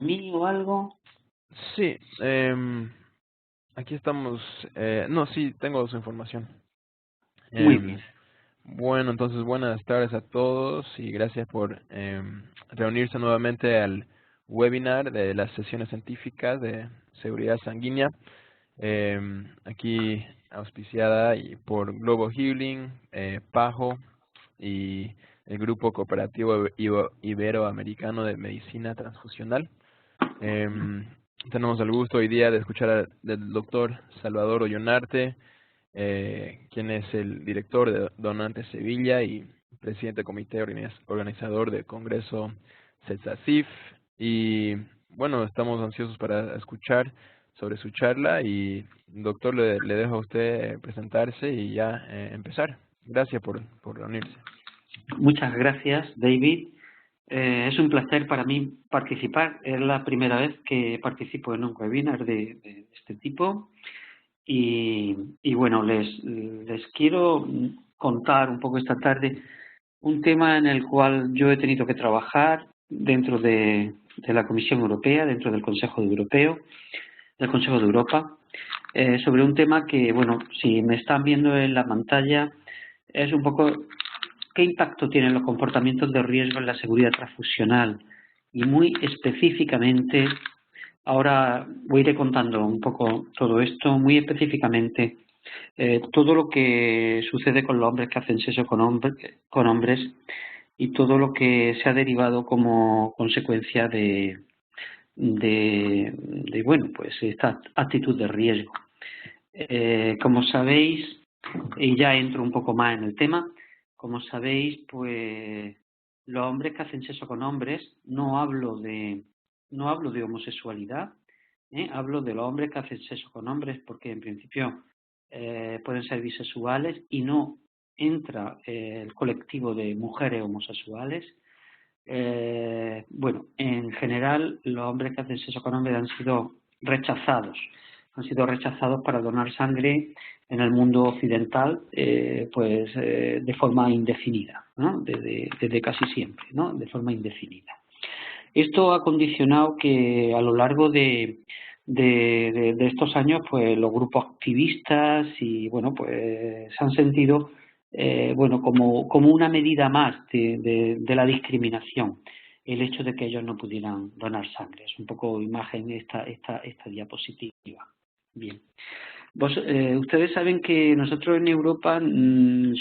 mí o algo? Sí, aquí estamos. No, sí, tengo su información. Muy Em, bien. bueno, entonces buenas tardes a todos y gracias por reunirse nuevamente al webinar de las sesiones científicas de seguridad sanguínea. Aquí auspiciada y por Globo Healing, PAJO y el Grupo Cooperativo Iberoamericano de Medicina Transfusional. Tenemos el gusto hoy día de escuchar del doctor Salvador Ollonarte, quien es el director de Donantes Sevilla y presidente del comité organizador del Congreso CETSASIF. Y bueno, estamos ansiosos para escuchar sobre su charla y doctor, le dejo a usted presentarse y ya empezar. Gracias por reunirse. Muchas gracias, David. Es un placer para mí participar. Es la primera vez que participo en un webinar de este tipo. Y bueno, les quiero contar un poco esta tarde un tema en el cual yo he tenido que trabajar dentro de la Comisión Europea, dentro del Consejo Europeo, del Consejo de Europa, sobre un tema que, bueno, si me están viendo en la pantalla, es un poco qué impacto tienen los comportamientos de riesgo en la seguridad transfusional y muy específicamente, ahora voy a ir contando un poco todo esto, muy específicamente todo lo que sucede con los hombres que hacen sexo con hombres y todo lo que se ha derivado como consecuencia de bueno, pues esta actitud de riesgo. Como sabéis, y ya entro un poco más en el tema, como sabéis, pues los hombres que hacen sexo con hombres, no hablo de homosexualidad, hablo de los hombres que hacen sexo con hombres porque en principio pueden ser bisexuales y no entra el colectivo de mujeres homosexuales. Bueno, en general los hombres que hacen sexo con hombres han sido rechazados para donar sangre en el mundo occidental, de forma indefinida, ¿no? Desde casi siempre, ¿no? De forma indefinida. Esto ha condicionado que a lo largo de estos años, pues los grupos activistas y bueno, pues se han sentido como una medida más de la discriminación, el hecho de que ellos no pudieran donar sangre. Es un poco imagen esta diapositiva. Bien. Ustedes saben que nosotros en Europa,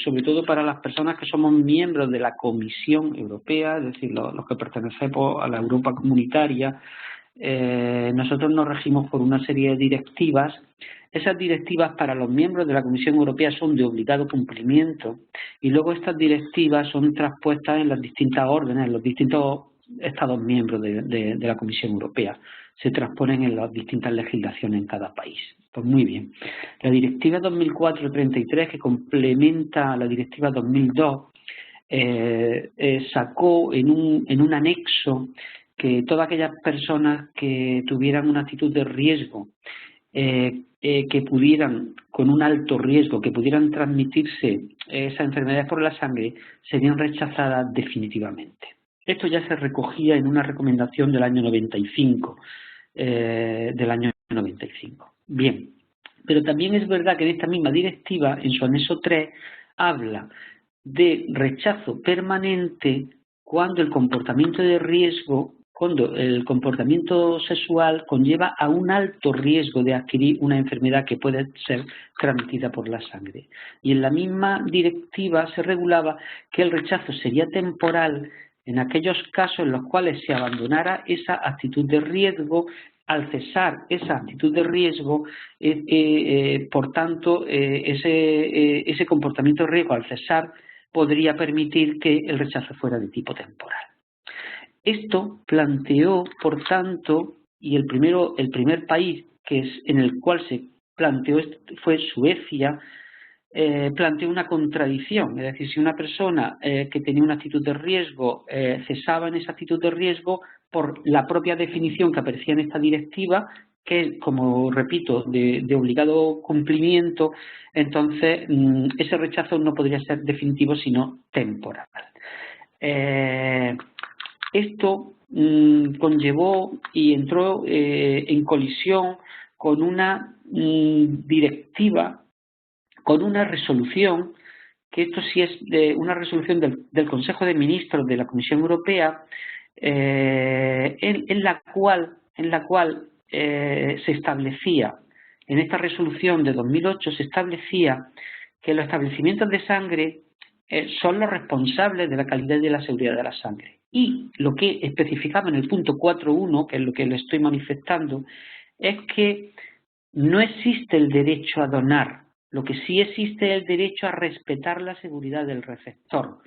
sobre todo para las personas que somos miembros de la Comisión Europea, es decir, los que pertenecemos a la Europa comunitaria, nosotros nos regimos por una serie de directivas. Esas directivas para los miembros de la Comisión Europea son de obligado cumplimiento y luego estas directivas son traspuestas en las distintas órdenes, en los distintos Estados miembros de la Comisión Europea. Se transponen en las distintas legislaciones en cada país. Pues muy bien. La Directiva 2004-33, que complementa a la Directiva 2002, sacó en un anexo que todas aquellas personas que tuvieran una actitud de riesgo, que pudieran, con un alto riesgo, que pudieran transmitirse esa enfermedad por la sangre, serían rechazadas definitivamente. Esto ya se recogía en una recomendación del año 95. Bien, pero también es verdad que en esta misma directiva, en su anexo 3, habla de rechazo permanente cuando el comportamiento de riesgo, cuando el comportamiento sexual conlleva a un alto riesgo de adquirir una enfermedad que puede ser transmitida por la sangre. Y en la misma directiva se regulaba que el rechazo sería temporal en aquellos casos en los cuales se abandonara esa actitud de riesgo. Al cesar esa actitud de riesgo, por tanto, ese comportamiento de riesgo al cesar podría permitir que el rechazo fuera de tipo temporal. Esto planteó, por tanto, y el primer país en el cual se planteó esto fue Suecia, planteó una contradicción. Es decir, si una persona que tenía una actitud de riesgo cesaba en esa actitud de riesgo, por la propia definición que aparecía en esta directiva, que, como repito, de obligado cumplimiento, entonces ese rechazo no podría ser definitivo, sino temporal. Esto conllevó y entró en colisión con una directiva, con una resolución, que esto sí es una resolución del Consejo de Ministros de la Comisión Europea, en la cual se establecía, en esta resolución de 2008 se establecía que los establecimientos de sangre son los responsables de la calidad y de la seguridad de la sangre. Y lo que especificaba en el punto 4.1, que es lo que le estoy manifestando, es que no existe el derecho a donar, lo que sí existe es el derecho a respetar la seguridad del receptor.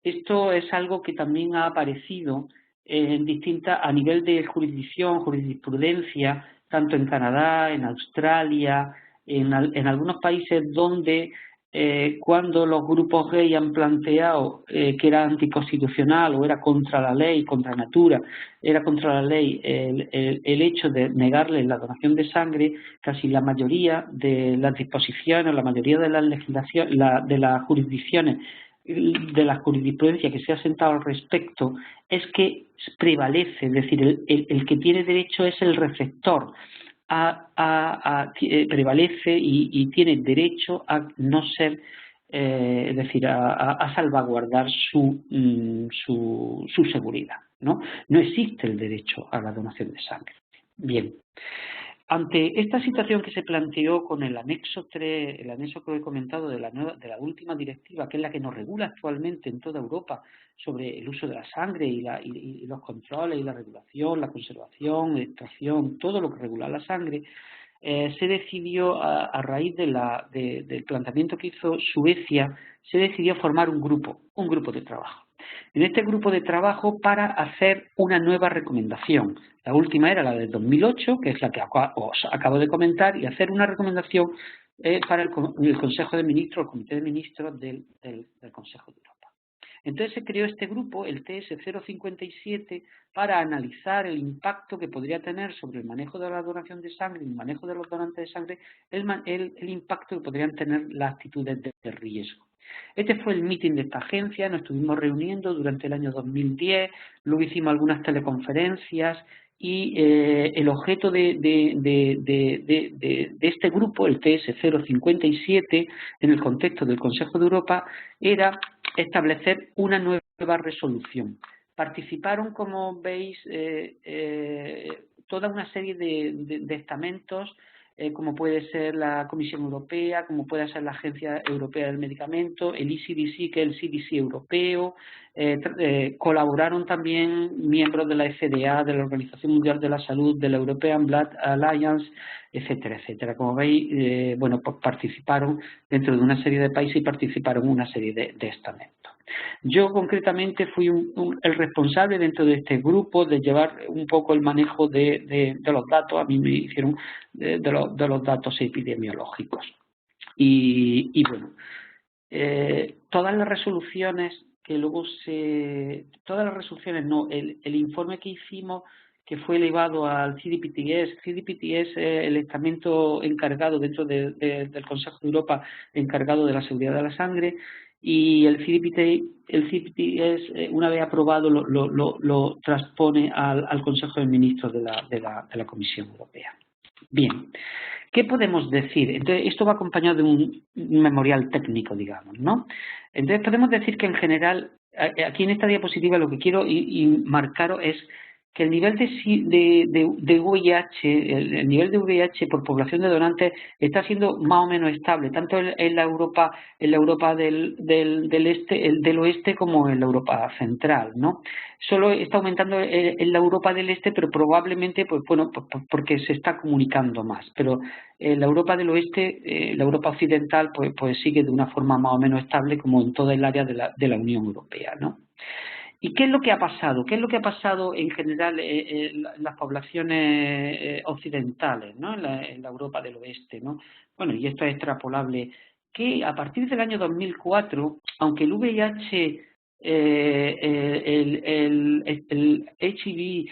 Esto es algo que también ha aparecido a nivel de jurisdicción, jurisprudencia, tanto en Canadá, en Australia, en algunos países donde cuando los grupos gay han planteado que era anticonstitucional o era contra la ley, contra natura, era contra la ley el hecho de negarles la donación de sangre, casi la mayoría de las disposiciones, la mayoría de las legislaciones, de las jurisdicciones, de la jurisprudencia que se ha sentado al respecto, es que prevalece, es decir, el que tiene derecho es el receptor, prevalece y tiene derecho a no ser, es decir, a salvaguardar su seguridad, ¿no? No existe el derecho a la donación de sangre. Bien. Ante esta situación que se planteó con el anexo 3, el anexo que he comentado de la última directiva, que es la que nos regula actualmente en toda Europa sobre el uso de la sangre y los controles y la regulación, la conservación, la extracción, todo lo que regula la sangre, se decidió, a raíz del planteamiento que hizo Suecia, se decidió formar un grupo de trabajo. En este grupo de trabajo para hacer una nueva recomendación. La última era la del 2008, que es la que os acabo de comentar, y hacer una recomendación para el Consejo de Ministros, el Comité de Ministros del Consejo de Europa. Entonces se creó este grupo, el TS057, para analizar el impacto que podría tener sobre el manejo de la donación de sangre y el manejo de los donantes de sangre, el impacto que podrían tener las actitudes de riesgo. Este fue el meeting de esta agencia, nos estuvimos reuniendo durante el año 2010, luego hicimos algunas teleconferencias y el objeto de este grupo, el TS057, en el contexto del Consejo de Europa, era establecer una nueva resolución. Participaron, como veis, toda una serie de estamentos, como puede ser la Comisión Europea, como puede ser la Agencia Europea del Medicamento, el ECDC, que es el CDC europeo, colaboraron también miembros de la FDA, de la Organización Mundial de la Salud, de la European Blood Alliance, etcétera, etcétera. Como veis, bueno, pues participaron dentro de una serie de países y participaron en una serie de estamentos. Yo concretamente fui el responsable dentro de este grupo de llevar un poco el manejo de los datos. A mí me hicieron de los datos epidemiológicos. Y bueno, todas las resoluciones que luego todas las resoluciones no, el informe que hicimos, que fue elevado al CDPTS. CDPTS es el estamento encargado dentro del Consejo de Europa, encargado de la seguridad de la sangre, y el CDPTS, una vez aprobado, lo transpone al Consejo de Ministros de la Comisión Europea. Bien, ¿qué podemos decir? Entonces, esto va acompañado de un memorial técnico, digamos, ¿no? Entonces, podemos decir que en general, aquí en esta diapositiva lo que quiero marcaros es que el nivel de VIH, el nivel de VIH por población de donantes está siendo más o menos estable, tanto en la Europa del oeste como en la Europa central, ¿no? Solo está aumentando en la Europa del este, pero probablemente, pues bueno, porque se está comunicando más. Pero en la Europa del oeste, la Europa occidental, pues sigue de una forma más o menos estable, como en toda el área de la Unión Europea, ¿no? ¿Y qué es lo que ha pasado? ¿Qué es lo que ha pasado en general en las poblaciones occidentales, ¿no? en la Europa del oeste, ¿no? Bueno, y esto es extrapolable, que a partir del año 2004, aunque el VIH, el HIV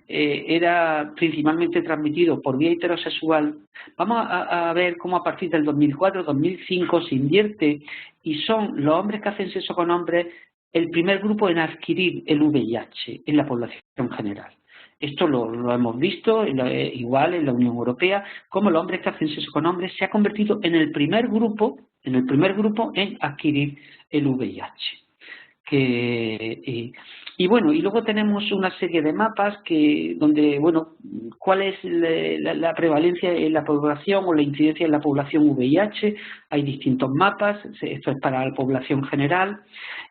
era principalmente transmitido por vía heterosexual, vamos a ver cómo a partir del 2004-2005 se invierte y son los hombres que hacen sexo con hombres el primer grupo en adquirir el VIH en la población general. Esto lo hemos visto igual en la Unión Europea, como los hombres que hacen sexo con hombres se ha convertido en el primer grupo en adquirir el VIH. Y bueno, y luego tenemos una serie de mapas donde, bueno, cuál es la prevalencia en la población o la incidencia en la población VIH. Hay distintos mapas, esto es para la población general.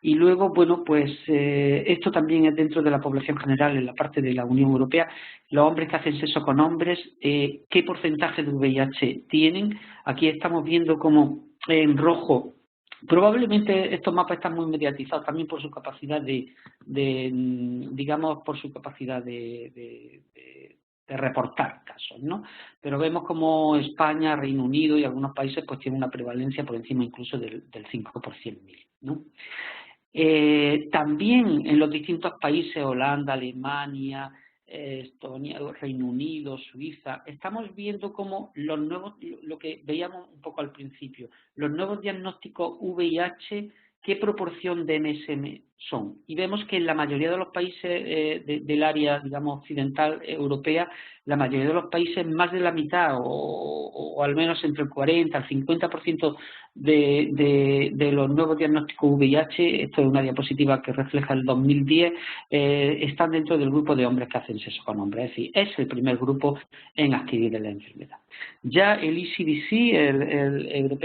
Y luego, bueno, pues esto también es dentro de la población general en la parte de la Unión Europea. Los hombres que hacen sexo con hombres, ¿qué porcentaje de VIH tienen? Aquí estamos viendo como en rojo. Probablemente estos mapas están muy mediatizados también por su capacidad digamos, por su capacidad de reportar casos, ¿no? Pero vemos como España, Reino Unido y algunos países pues tienen una prevalencia por encima incluso del 5 por 100.000, ¿no? También en los distintos países, Holanda, Alemania, Estonia, Reino Unido, Suiza, estamos viendo cómo los nuevos, lo que veíamos un poco al principio, los nuevos diagnósticos VIH, qué proporción de MSM son. Y vemos que en la mayoría de los países del área, digamos, occidental europea, la mayoría de los países, más de la mitad o al menos entre el 40 al 50% de los nuevos diagnósticos VIH, esto es una diapositiva que refleja el 2010, están dentro del grupo de hombres que hacen sexo con hombres, es decir, es el primer grupo en adquirir la enfermedad. Ya el ECDC, el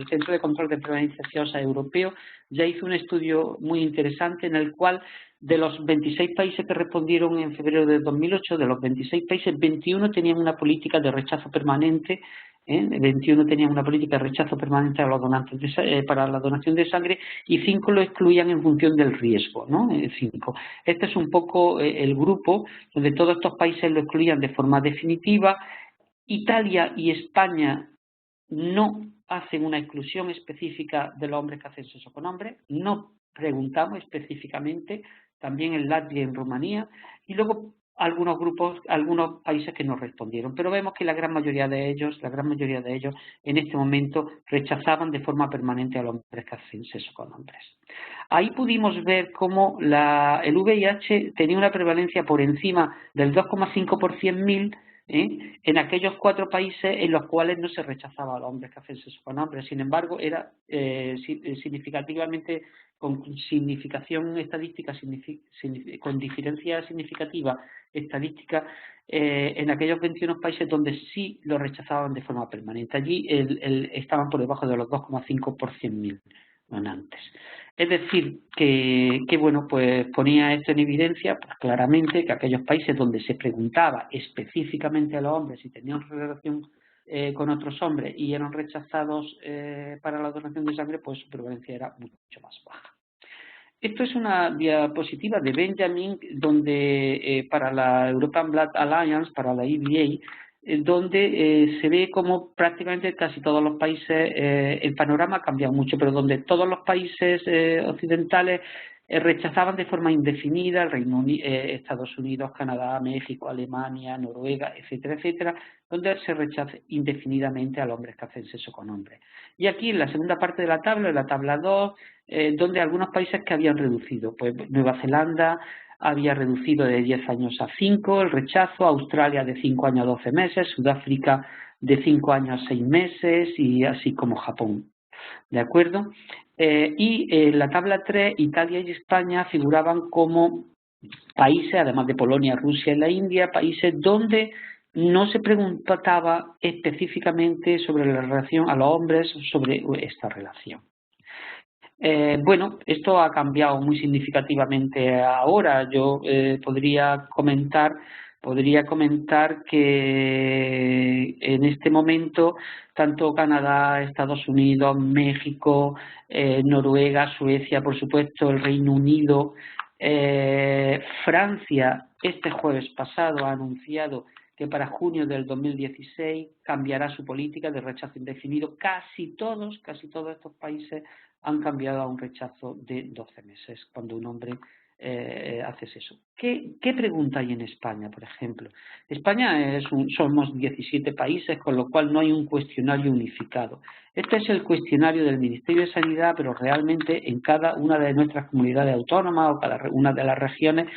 Centro de Control de Enfermedades Infecciosas Europeo, ya hizo un estudio muy interesante en el cual de los 26 países que respondieron en febrero de 2008, de los 26 países, 21 tenían una política de rechazo permanente, 21 tenían una política de rechazo permanente a los donantes para la donación de sangre y 5 lo excluían en función del riesgo, ¿no? 5. Este es un poco el grupo donde todos estos países lo excluían de forma definitiva. Italia y España no hacen una exclusión específica de los hombres que hacen sexo con hombres, no preguntamos específicamente, también en Latvia y en Rumanía, y luego algunos grupos, algunos países que nos respondieron, pero vemos que la gran mayoría de ellos en este momento rechazaban de forma permanente a los hombres que hacen sexo con hombres. Ahí pudimos ver cómo el VIH tenía una prevalencia por encima del 2,5 por 100.000 en aquellos 4 países en los cuales no se rechazaba a los hombres que hacen sexo con hombres. Sin embargo, era significativamente con significación estadística, con diferencia significativa estadística en aquellos 21 países donde sí lo rechazaban de forma permanente. Allí estaban por debajo de los 2,5 por 100.000 donantes. Es decir, que bueno, pues ponía esto en evidencia pues, claramente que aquellos países donde se preguntaba específicamente a los hombres si tenían relación con otros hombres y eran rechazados para la donación de sangre, pues su prevalencia era mucho más baja. Esto es una diapositiva de Benjamin donde para la European Blood Alliance, para la EBA, donde se ve como prácticamente casi todos los países, el panorama ha cambiado mucho, pero donde todos los países occidentales rechazaban de forma indefinida, el Reino Unido, Estados Unidos, Canadá, México, Alemania, Noruega, etcétera, etcétera, donde se rechaza indefinidamente a los hombres que hacen sexo con hombres. Y aquí en la segunda parte de la tabla, en la tabla 2, donde algunos países que habían reducido, pues Nueva Zelanda había reducido de 10 años a 5 el rechazo, Australia de 5 años a 12 meses, Sudáfrica de 5 años a 6 meses y así como Japón. ¿De acuerdo? Y en la tabla 3, Italia y España figuraban como países, además de Polonia, Rusia y la India, países donde no se preguntaba específicamente sobre la relación a los hombres, sobre esta relación. Bueno, esto ha cambiado muy significativamente ahora. Yo podría comentar que en este momento tanto Canadá, Estados Unidos, México, Noruega, Suecia, por supuesto, el Reino Unido, Francia, este jueves pasado ha anunciado que para junio del 2016 cambiará su política de rechazo indefinido. Casi todos estos países han cambiado a un rechazo de 12 meses cuando un hombre hace sexo. ¿Qué pregunta hay en España, por ejemplo? España somos 17 países, con lo cual no hay un cuestionario unificado. Este es el cuestionario del Ministerio de Sanidad, pero realmente en cada una de nuestras comunidades autónomas o cada una de las regiones,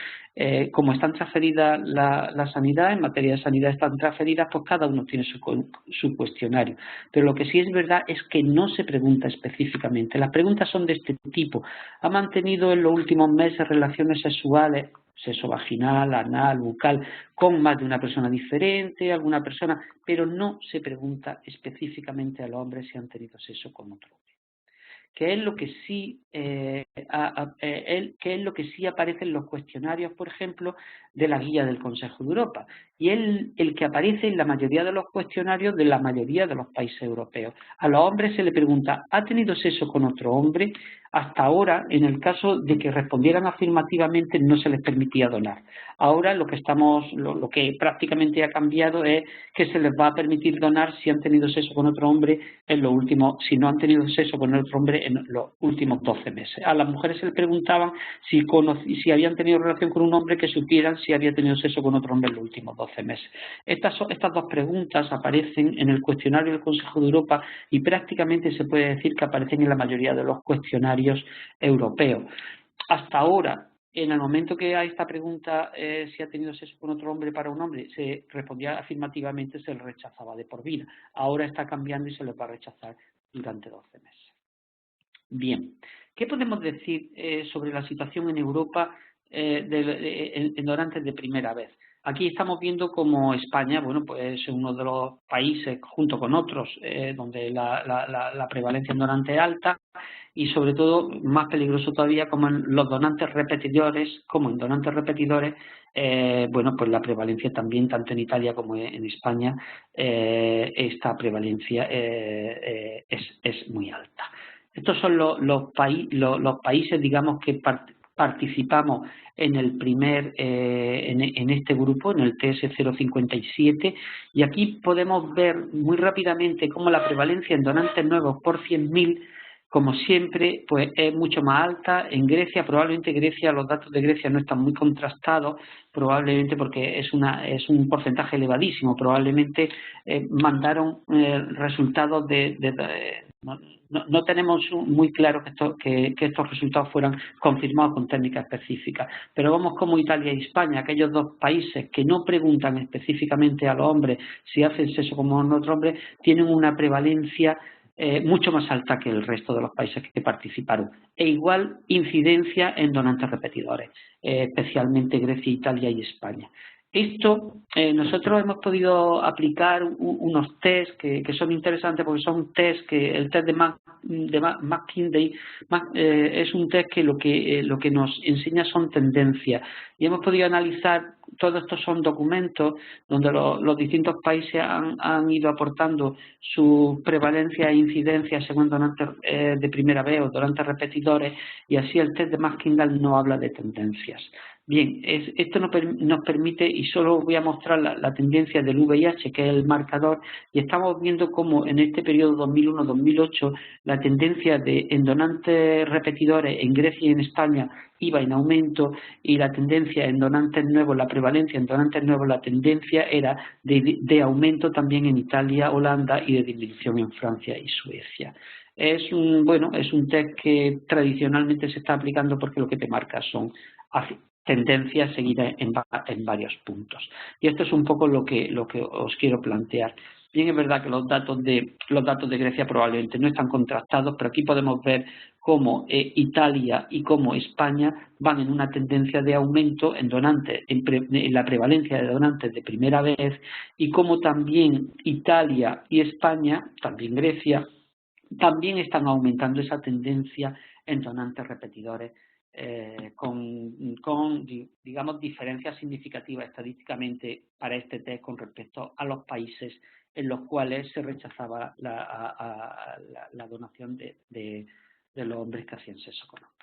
como están transferidas la sanidad, en materia de sanidad están transferidas, pues cada uno tiene su cuestionario. Pero lo que sí es verdad es que no se pregunta específicamente. Las preguntas son de este tipo. ¿Ha mantenido en los últimos meses relaciones sexuales, sexo vaginal, anal, bucal, con más de una persona diferente, alguna persona? Pero no se pregunta específicamente a los hombres si han tenido sexo con otro hombre. ¿Qué es lo que sí, qué es lo que sí aparece en los cuestionarios, por ejemplo, de la guía del Consejo de Europa? Y el que aparece en la mayoría de los cuestionarios de la mayoría de los países europeos. A los hombres se le pregunta, ¿ha tenido sexo con otro hombre? Hasta ahora, en el caso de que respondieran afirmativamente, no se les permitía donar. Ahora lo que prácticamente ha cambiado es que se les va a permitir donar si han tenido sexo con otro hombre si no han tenido sexo con otro hombre en los últimos 12 meses. A las mujeres se les preguntaban si habían tenido relación con un hombre, que supieran si había tenido sexo con otro hombre en los últimos 12 meses. Estas dos preguntas aparecen en el cuestionario del Consejo de Europa y prácticamente se puede decir que aparecen en la mayoría de los cuestionarios europeos. Hasta ahora, en el momento que a esta pregunta, si ha tenido sexo con otro hombre para un hombre, se respondía afirmativamente, se le rechazaba de por vida. Ahora está cambiando y se le va a rechazar durante 12 meses. Bien, ¿qué podemos decir sobre la situación en Europa en donantes de primera vez? Aquí estamos viendo como España, bueno, pues es uno de los países, junto con otros, donde la prevalencia en donantes es alta, y sobre todo, más peligroso todavía, como en los donantes repetidores, bueno, pues la prevalencia también, tanto en Italia como en España, esta prevalencia es muy alta. Estos son los países, digamos, que participamos en el en este grupo, en el TS057, y aquí podemos ver muy rápidamente cómo la prevalencia en donantes nuevos por 100.000, como siempre, pues es mucho más alta. En Grecia, probablemente los datos de Grecia no están muy contrastados, probablemente porque es un porcentaje elevadísimo. Probablemente mandaron resultados no tenemos muy claro que estos resultados fueran confirmados con técnicas específicas. Pero vemos como Italia y España, aquellos dos países que no preguntan específicamente a los hombres si hacen sexo con otro hombre, tienen una prevalencia mucho más alta que el resto de los países que participaron. E igual incidencia en donantes repetidores, especialmente Grecia, Italia y España. Esto, nosotros hemos podido aplicar unos test que son interesantes, porque son test el test de McKinsey es un test que lo que nos enseña son tendencias, y hemos podido analizar. Todos estos son documentos donde los distintos países han ido aportando su prevalencia e incidencia según donantes de primera vez o donantes repetidores, y así el test de McKinsey no habla de tendencias. Bien, esto nos permite, y solo voy a mostrar la tendencia del VIH, que es el marcador, y estamos viendo cómo en este periodo 2001-2008 la tendencia en donantes repetidores en Grecia y en España iba en aumento, y la tendencia en donantes nuevos, la prevalencia en donantes nuevos, la tendencia era de aumento también en Italia, Holanda, y de disminución en Francia y Suecia. Es un test que tradicionalmente se está aplicando porque lo que te marca son tendencias seguidas en varios puntos. Y esto es un poco lo que os quiero plantear. Bien, es verdad que los datos de Grecia probablemente no están contrastados, pero aquí podemos ver cómo Italia y cómo España van en una tendencia de aumento en donantes, en la prevalencia de donantes de primera vez, y cómo también Italia y España, también Grecia, también están aumentando esa tendencia en donantes repetidores, con digamos, diferencias significativas estadísticamente para este test con respecto a los países en los cuales se rechazaba la donación de los hombres que hacían sexo con hombres.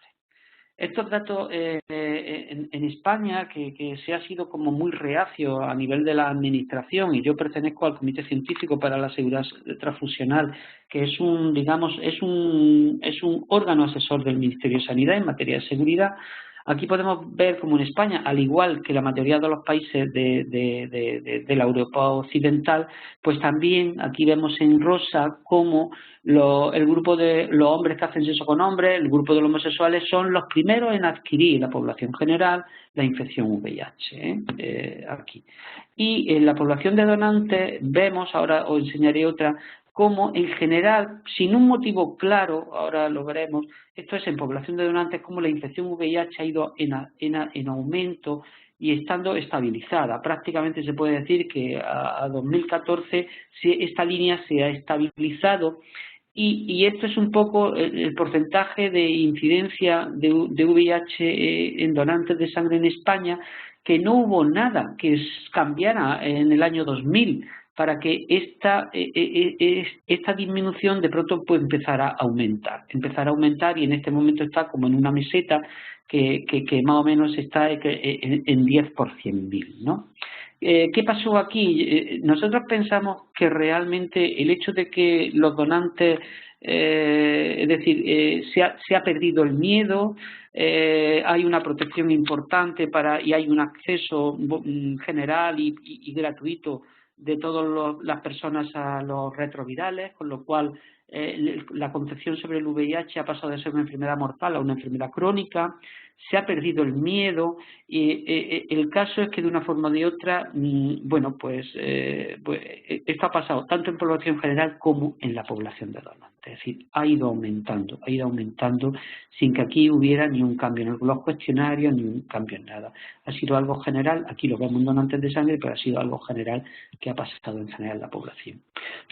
Estos datos en España, que se ha sido como muy reacio a nivel de la administración, y yo pertenezco al Comité Científico para la Seguridad Transfusional, que es un órgano asesor del Ministerio de Sanidad en materia de seguridad. Aquí podemos ver como en España, al igual que la mayoría de los países de la Europa occidental, pues también aquí vemos en rosa cómo el grupo de los hombres que hacen sexo con hombres, el grupo de los homosexuales son los primeros en adquirir en la población general la infección VIH, aquí. Y en la población de donantes vemos, ahora os enseñaré otra, como en general, sin un motivo claro, ahora lo veremos, esto es en población de donantes, como la infección VIH ha ido en aumento y estando estabilizada. Prácticamente se puede decir que a 2014 esta línea se ha estabilizado y esto es un poco el porcentaje de incidencia de VIH en donantes de sangre en España, que no hubo nada que cambiara en el año 2000 para que esta disminución de pronto pues empezara a aumentar y en este momento está como en una meseta que más o menos está en 10 por 100.000, ¿no? ¿Qué pasó aquí? Nosotros pensamos que realmente el hecho de que los donantes, es decir, se ha perdido el miedo, hay una protección importante y hay un acceso general y gratuito de todas las personas a los retrovirales, con lo cual la concepción sobre el VIH ha pasado de ser una enfermedad mortal a una enfermedad crónica, se ha perdido el miedo y el caso es que de una forma o de otra, bueno, pues esto ha pasado tanto en población general como en la población de donantes, es decir, ha ido aumentando sin que aquí hubiera ni un cambio en los cuestionarios ni un cambio en nada. Ha sido algo general, aquí lo vemos en donantes de sangre, pero ha sido algo general que ha pasado en general en la población.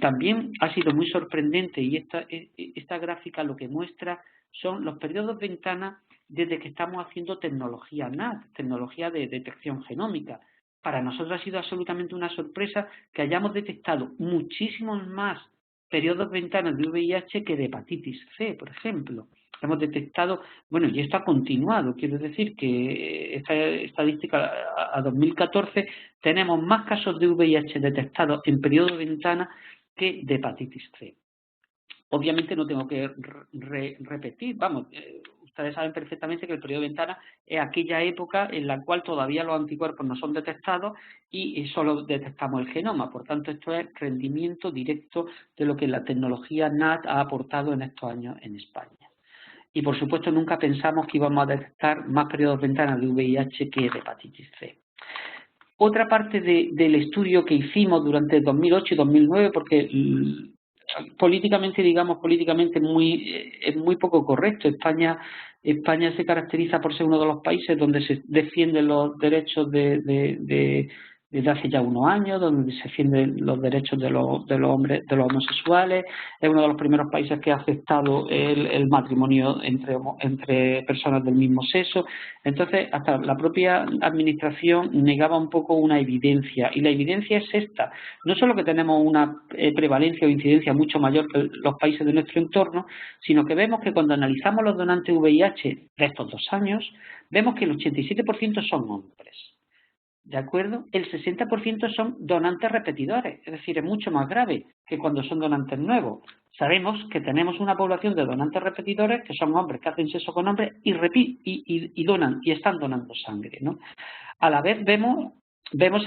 También ha sido muy sorprendente y esta gráfica lo que muestra son los periodos ventana desde que estamos haciendo tecnología NAT, tecnología de detección genómica. Para nosotros ha sido absolutamente una sorpresa que hayamos detectado muchísimos más periodos ventanas de VIH que de hepatitis C, por ejemplo. Hemos detectado, bueno, y esto ha continuado, quiero decir que esta estadística a 2014 tenemos más casos de VIH detectados en periodo de ventana que de hepatitis C. Obviamente no tengo que repetir, vamos, ustedes saben perfectamente que el periodo de ventana es aquella época en la cual todavía los anticuerpos no son detectados y solo detectamos el genoma. Por tanto, esto es rendimiento directo de lo que la tecnología NAT ha aportado en estos años en España. Y, por supuesto, nunca pensamos que íbamos a detectar más periodos de ventana de VIH que de hepatitis C. Otra parte del estudio que hicimos durante 2008 y 2009, porque políticamente es muy poco correcto. España se caracteriza por ser uno de los países donde se defienden los derechos desde hace ya unos años, donde se defienden los derechos de los hombres, de los homosexuales. Es uno de los primeros países que ha aceptado el matrimonio entre personas del mismo sexo. Entonces, hasta la propia administración negaba un poco una evidencia, y la evidencia es esta. No solo que tenemos una prevalencia o incidencia mucho mayor que los países de nuestro entorno, sino que vemos que cuando analizamos los donantes VIH de estos 2 años, vemos que el 87% son hombres. ¿De acuerdo? El 60% son donantes repetidores, es decir, es mucho más grave que cuando son donantes nuevos. Sabemos que tenemos una población de donantes repetidores que son hombres que hacen sexo con hombres y donan y están donando sangre, ¿no? A la vez vemos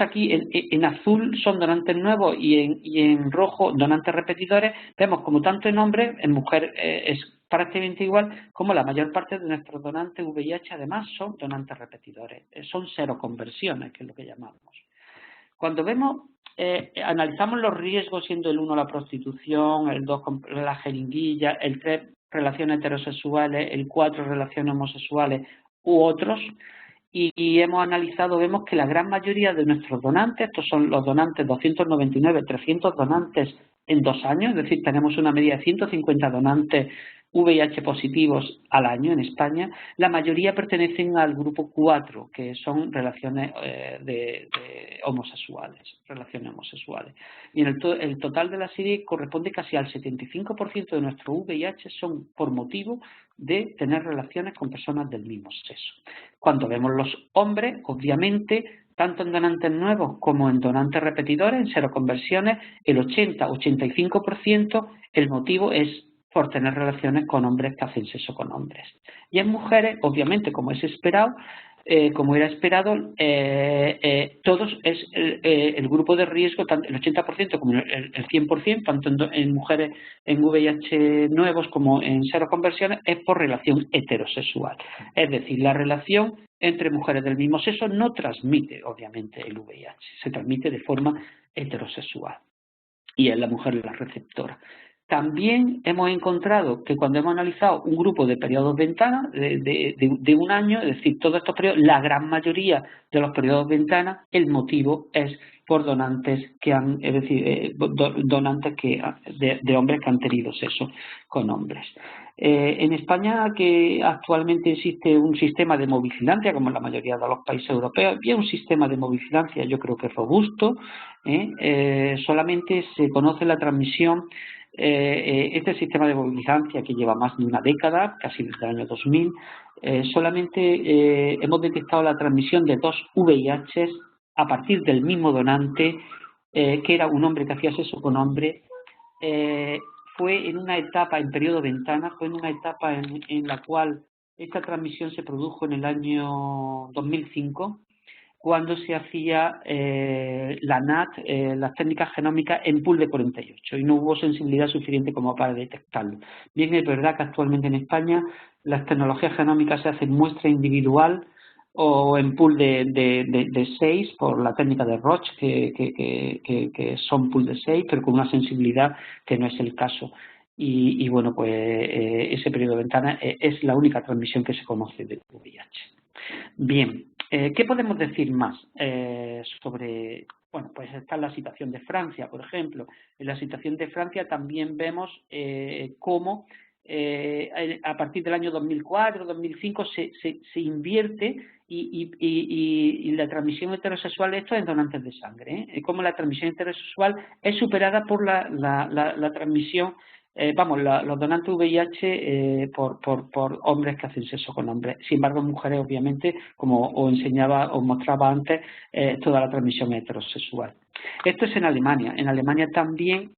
aquí en azul son donantes nuevos y en rojo donantes repetidores. Vemos como tanto en hombres, en mujeres es prácticamente igual, como la mayor parte de nuestros donantes VIH además son donantes repetidores, son seroconversiones, que es lo que llamamos. Cuando analizamos los riesgos, siendo el 1 la prostitución, el 2 la jeringuilla, el 3 relaciones heterosexuales, el 4 relaciones homosexuales u otros, y hemos analizado, vemos que la gran mayoría de nuestros donantes, estos son los donantes 299, 300 donantes en 2 años, es decir, tenemos una media de 150 donantes VIH positivos al año en España, la mayoría pertenecen al grupo 4, que son relaciones homosexuales, Y el total de la serie corresponde casi al 75% de nuestro VIH son por motivo de tener relaciones con personas del mismo sexo. Cuando vemos los hombres, obviamente, tanto en donantes nuevos como en donantes repetidores, en seroconversiones, el 80-85%, el motivo es por tener relaciones con hombres que hacen sexo con hombres. Y en mujeres, obviamente, como es esperado, como era esperado, todos es el grupo de riesgo, tanto el 80% como el 100%, tanto en mujeres en VIH nuevos como en seroconversiones, es por relación heterosexual. Es decir, la relación entre mujeres del mismo sexo no transmite, obviamente, el VIH, se transmite de forma heterosexual y es la mujer la receptora. También hemos encontrado que cuando hemos analizado un grupo de periodos ventana de un año, es decir, todos estos periodos, la gran mayoría de los periodos ventana, el motivo es por donantes que han, es decir, donantes de hombres que han tenido sexo con hombres. En España, que actualmente existe un sistema de hemovigilancia, como en la mayoría de los países europeos, y es un sistema de hemovigilancia yo creo que robusto, solamente se conoce la transmisión. Este sistema de hemovigilancia que lleva más de una década, casi desde el año 2000, solamente hemos detectado la transmisión de 2 VIHs a partir del mismo donante, que era un hombre que hacía sexo con hombre. Fue en una etapa, en periodo ventana, fue en una etapa en la cual esta transmisión se produjo en el año 2005, cuando se hacía la NAT, las técnicas genómicas en pool de 48, y no hubo sensibilidad suficiente como para detectarlo. Bien, es verdad que actualmente en España las tecnologías genómicas se hacen muestra individual o en pool de 6 por la técnica de Roche, que son pool de 6, pero con una sensibilidad que no es el caso. Y bueno, pues ese periodo de ventana es la única transmisión que se conoce del VIH. Bien, ¿qué podemos decir más sobre...? Bueno, pues está la situación de Francia, por ejemplo. En la situación de Francia también vemos cómo a partir del año 2004, 2005 se invierte y la transmisión heterosexual, esto es en donantes de sangre, cómo la transmisión heterosexual es superada por la transmisión, los donantes VIH por hombres que hacen sexo con hombres. Sin embargo, en mujeres, obviamente, como os enseñaba, os mostraba antes, toda la transmisión heterosexual. Esto es en Alemania. En Alemania también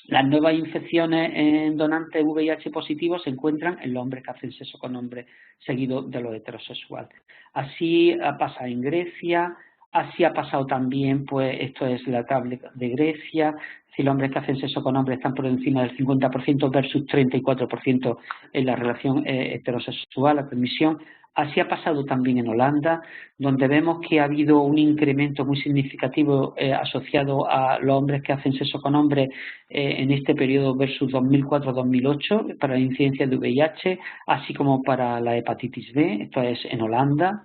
las nuevas infecciones en donantes VIH positivos se encuentran en los hombres que hacen sexo con hombres seguido de lo heterosexual. Así ha pasado en Grecia, así ha pasado también, pues esto es la tabla de Grecia, si los hombres que hacen sexo con hombres están por encima del 50% versus 34% en la relación heterosexual, la transmisión. Así ha pasado también en Holanda, donde vemos que ha habido un incremento muy significativo asociado a los hombres que hacen sexo con hombres en este periodo versus 2004-2008 para la incidencia de VIH, así como para la hepatitis B, esto es en Holanda,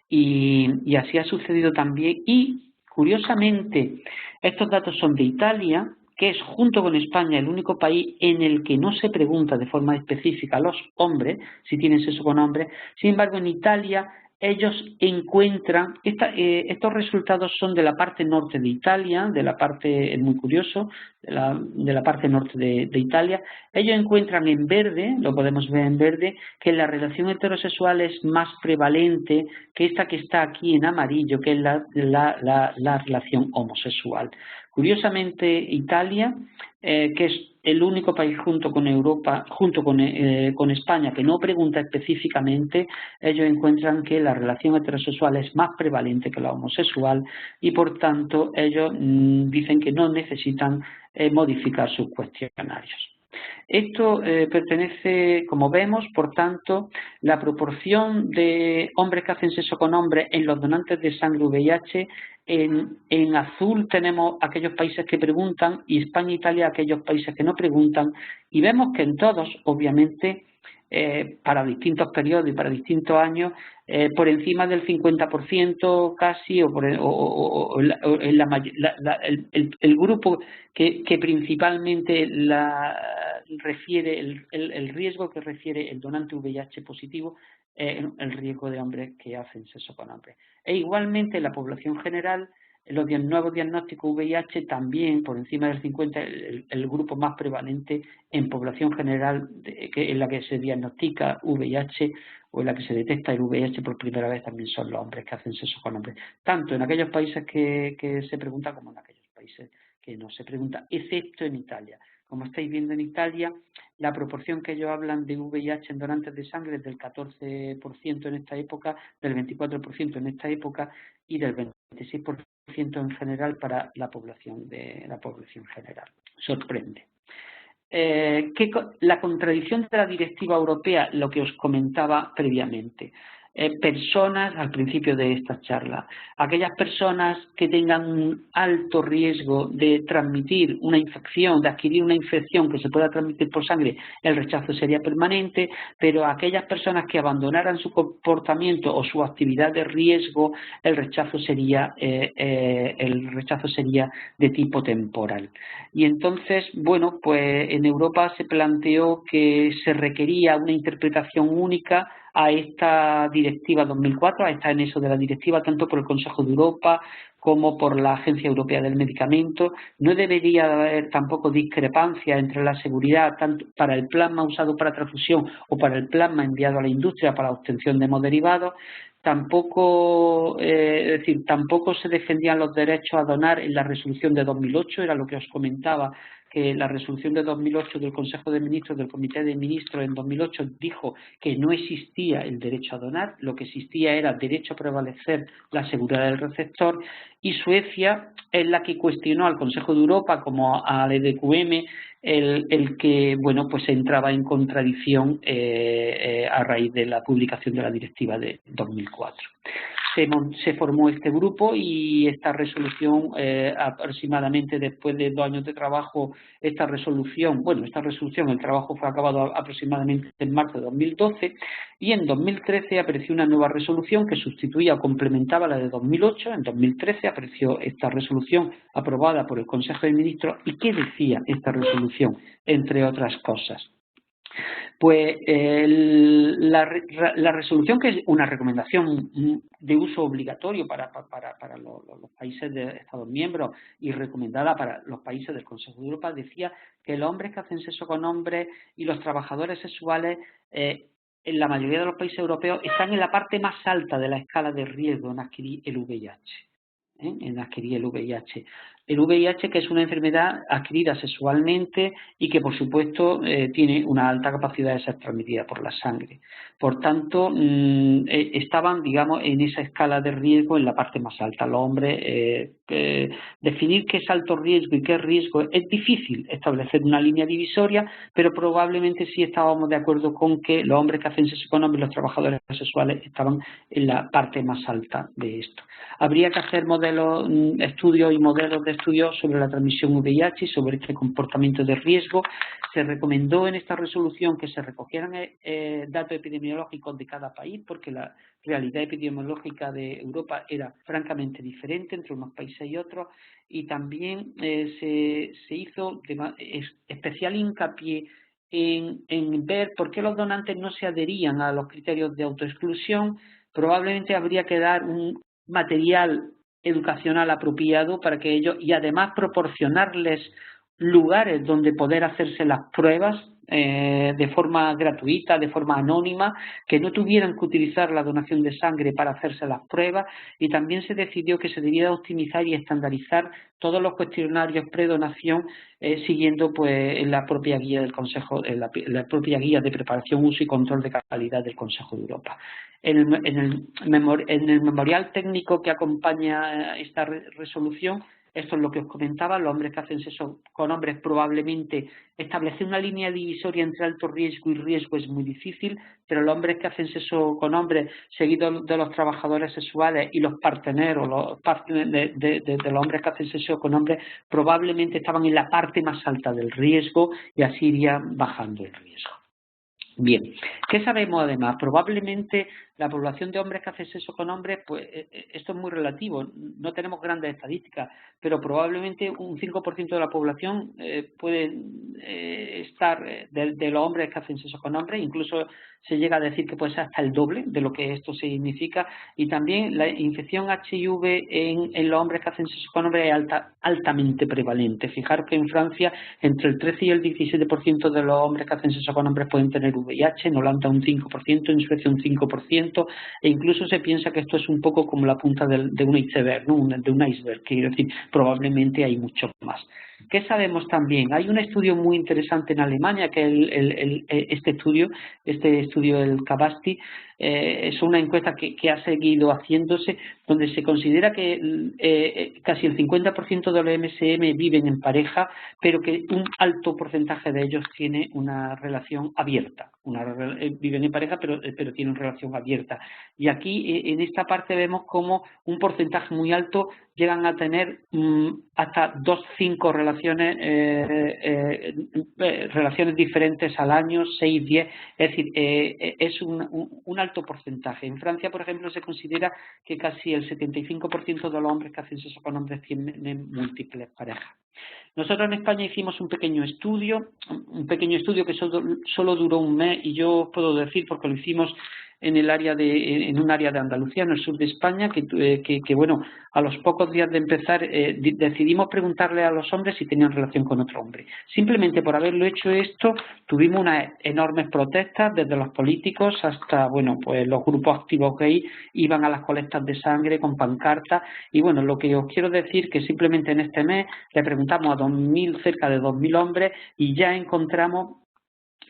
y así ha sucedido también. Y, curiosamente, estos datos son de Italia, que es, junto con España, el único país en el que no se pregunta de forma específica a los hombres si tienen sexo con hombres. Sin embargo, en Italia ellos encuentran, estos resultados son de la parte norte de Italia, de la parte, es muy curioso, de la parte norte de Italia. Ellos encuentran en verde, lo podemos ver en verde, que la relación heterosexual es más prevalente que esta que está aquí en amarillo, que es la relación homosexual. Curiosamente, Italia, que es el único país junto con Europa, junto con España, que no pregunta específicamente, ellos encuentran que la relación heterosexual es más prevalente que la homosexual y, por tanto, ellos dicen que no necesitan modificar sus cuestionarios. Esto pertenece, como vemos, por tanto, la proporción de hombres que hacen sexo con hombres en los donantes de sangre VIH. En azul tenemos aquellos países que preguntan y España e Italia aquellos países que no preguntan, y vemos que en todos, obviamente, para distintos periodos y para distintos años, por encima del 50% casi, el grupo que principalmente refiere el riesgo que refiere el donante VIH positivo, el riesgo de hombres que hacen sexo con hombres. E igualmente en la población general, los nuevos diagnósticos VIH también por encima del 50, el grupo más prevalente en población general en la que se diagnostica VIH o en la que se detecta el VIH por primera vez también son los hombres que hacen sexo con hombres, tanto en aquellos países que se pregunta como en aquellos países que no se pregunta, excepto en Italia. Como estáis viendo en Italia, la proporción que ellos hablan de VIH en donantes de sangre es del 14% en esta época, del 24% en esta época y del 26% en general para la población general. Sorprende. La contradicción de la directiva europea, lo que os comentaba previamente. Personas, al principio de esta charla, aquellas personas que tengan un alto riesgo de transmitir una infección, de adquirir una infección que se pueda transmitir por sangre, el rechazo sería permanente, pero aquellas personas que abandonaran su comportamiento o su actividad de riesgo, el rechazo sería de tipo temporal. Y entonces, bueno, pues en Europa se planteó que se requería una interpretación única a esta directiva 2004, a esta anexo de la directiva, tanto por el Consejo de Europa como por la Agencia Europea del Medicamento. No debería haber tampoco discrepancia entre la seguridad tanto para el plasma usado para transfusión o para el plasma enviado a la industria para la obtención de hemoderivados. Tampoco se defendían los derechos a donar en la resolución de 2008, era lo que os comentaba, que la resolución de 2008 del Consejo de Ministros, del Comité de Ministros en 2008 dijo que no existía el derecho a donar, lo que existía era el derecho a prevalecer la seguridad del receptor, y Suecia es la que cuestionó al Consejo de Europa como al EDQM el que, bueno, pues entraba en contradicción a raíz de la publicación de la directiva de 2004. Se formó este grupo y esta resolución, aproximadamente después de 2 años de trabajo, el trabajo fue acabado aproximadamente en marzo de 2012, y en 2013 apareció una nueva resolución que sustituía o complementaba la de 2008. En 2013 apareció esta resolución aprobada por el Consejo de Ministros. ¿Y qué decía esta resolución? Entre otras cosas, pues la resolución, que es una recomendación de uso obligatorio para los países de Estados miembros y recomendada para los países del Consejo de Europa, decía que los hombres que hacen sexo con hombres y los trabajadores sexuales en la mayoría de los países europeos están en la parte más alta de la escala de riesgo en adquirir el VIH. El VIH, que es una enfermedad adquirida sexualmente y que, por supuesto, tiene una alta capacidad de ser transmitida por la sangre. Por tanto, estaban, digamos, en esa escala de riesgo en la parte más alta. Los hombres, definir qué es alto riesgo y qué es riesgo es difícil establecer una línea divisoria, pero probablemente sí estábamos de acuerdo con que los hombres que hacen sexo con hombres y los trabajadores sexuales estaban en la parte más alta de esto. Habría que hacer estudios y modelos de estudios sobre la transmisión VIH y sobre este comportamiento de riesgo. Se recomendó en esta resolución que se recogieran datos epidemiológicos de cada país, porque la realidad epidemiológica de Europa era francamente diferente entre unos países y otros, y también se hizo especial hincapié en ver por qué los donantes no se adherían a los criterios de autoexclusión. Probablemente habría que dar un material educacional apropiado para que ellos, y además proporcionarles lugares donde poder hacerse las pruebas de forma gratuita, de forma anónima, que no tuvieran que utilizar la donación de sangre para hacerse las pruebas. Y también se decidió que se debía optimizar y estandarizar todos los cuestionarios predonación siguiendo pues la propia guía del Consejo, la propia guía de preparación, uso y control de calidad del Consejo de Europa. En el memorial técnico que acompaña esta resolución, esto es lo que os comentaba: los hombres que hacen sexo con hombres, probablemente establecer una línea divisoria entre alto riesgo y riesgo es muy difícil, pero los hombres que hacen sexo con hombres seguidos de los trabajadores sexuales y los parteneros, de los hombres que hacen sexo con hombres, probablemente estaban en la parte más alta del riesgo, y así iría bajando el riesgo. Bien, ¿qué sabemos además? Probablemente la población de hombres que hacen sexo con hombres, pues esto es muy relativo, no tenemos grandes estadísticas, pero probablemente un 5% de la población puede estar de los hombres que hacen sexo con hombres. Incluso se llega a decir que puede ser hasta el doble de lo que esto significa. Y también la infección HIV en los hombres que hacen sexo con hombres es altamente prevalente. Fijaros que en Francia entre el 13 y el 17% de los hombres que hacen sexo con hombres pueden tener VIH, en Holanda un 5%, en Suecia un 5%, e incluso se piensa que esto es un poco como la punta de un iceberg, ¿no? De un iceberg, quiero decir, probablemente hay mucho más. ¿Qué sabemos también? Hay un estudio muy interesante en Alemania, que este estudio del Cabasti, es una encuesta que ha seguido haciéndose, donde se considera que casi el 50% de los MSM viven en pareja, pero que un alto porcentaje de ellos tiene una relación abierta. Viven en pareja, pero tienen relación abierta. Y aquí, en esta parte, vemos como un porcentaje muy alto llegan a tener hasta 2-5 relaciones diferentes al año, 6-10, es decir, es un alto porcentaje. En Francia, por ejemplo, se considera que casi el 75% de los hombres que hacen sexo con hombres tienen múltiples parejas. Nosotros en España hicimos un pequeño estudio que solo duró un mes, y yo puedo decir, porque lo hicimos en un área de Andalucía, en el sur de España, que bueno, a los pocos días de empezar decidimos preguntarle a los hombres si tenían relación con otro hombre. Simplemente por haberlo hecho esto, tuvimos unas enormes protestas, desde los políticos hasta, bueno, pues los grupos activos gay iban a las colectas de sangre con pancartas. Y bueno, lo que os quiero decir que simplemente en este mes le preguntamos a cerca de 2.000 hombres, y ya encontramos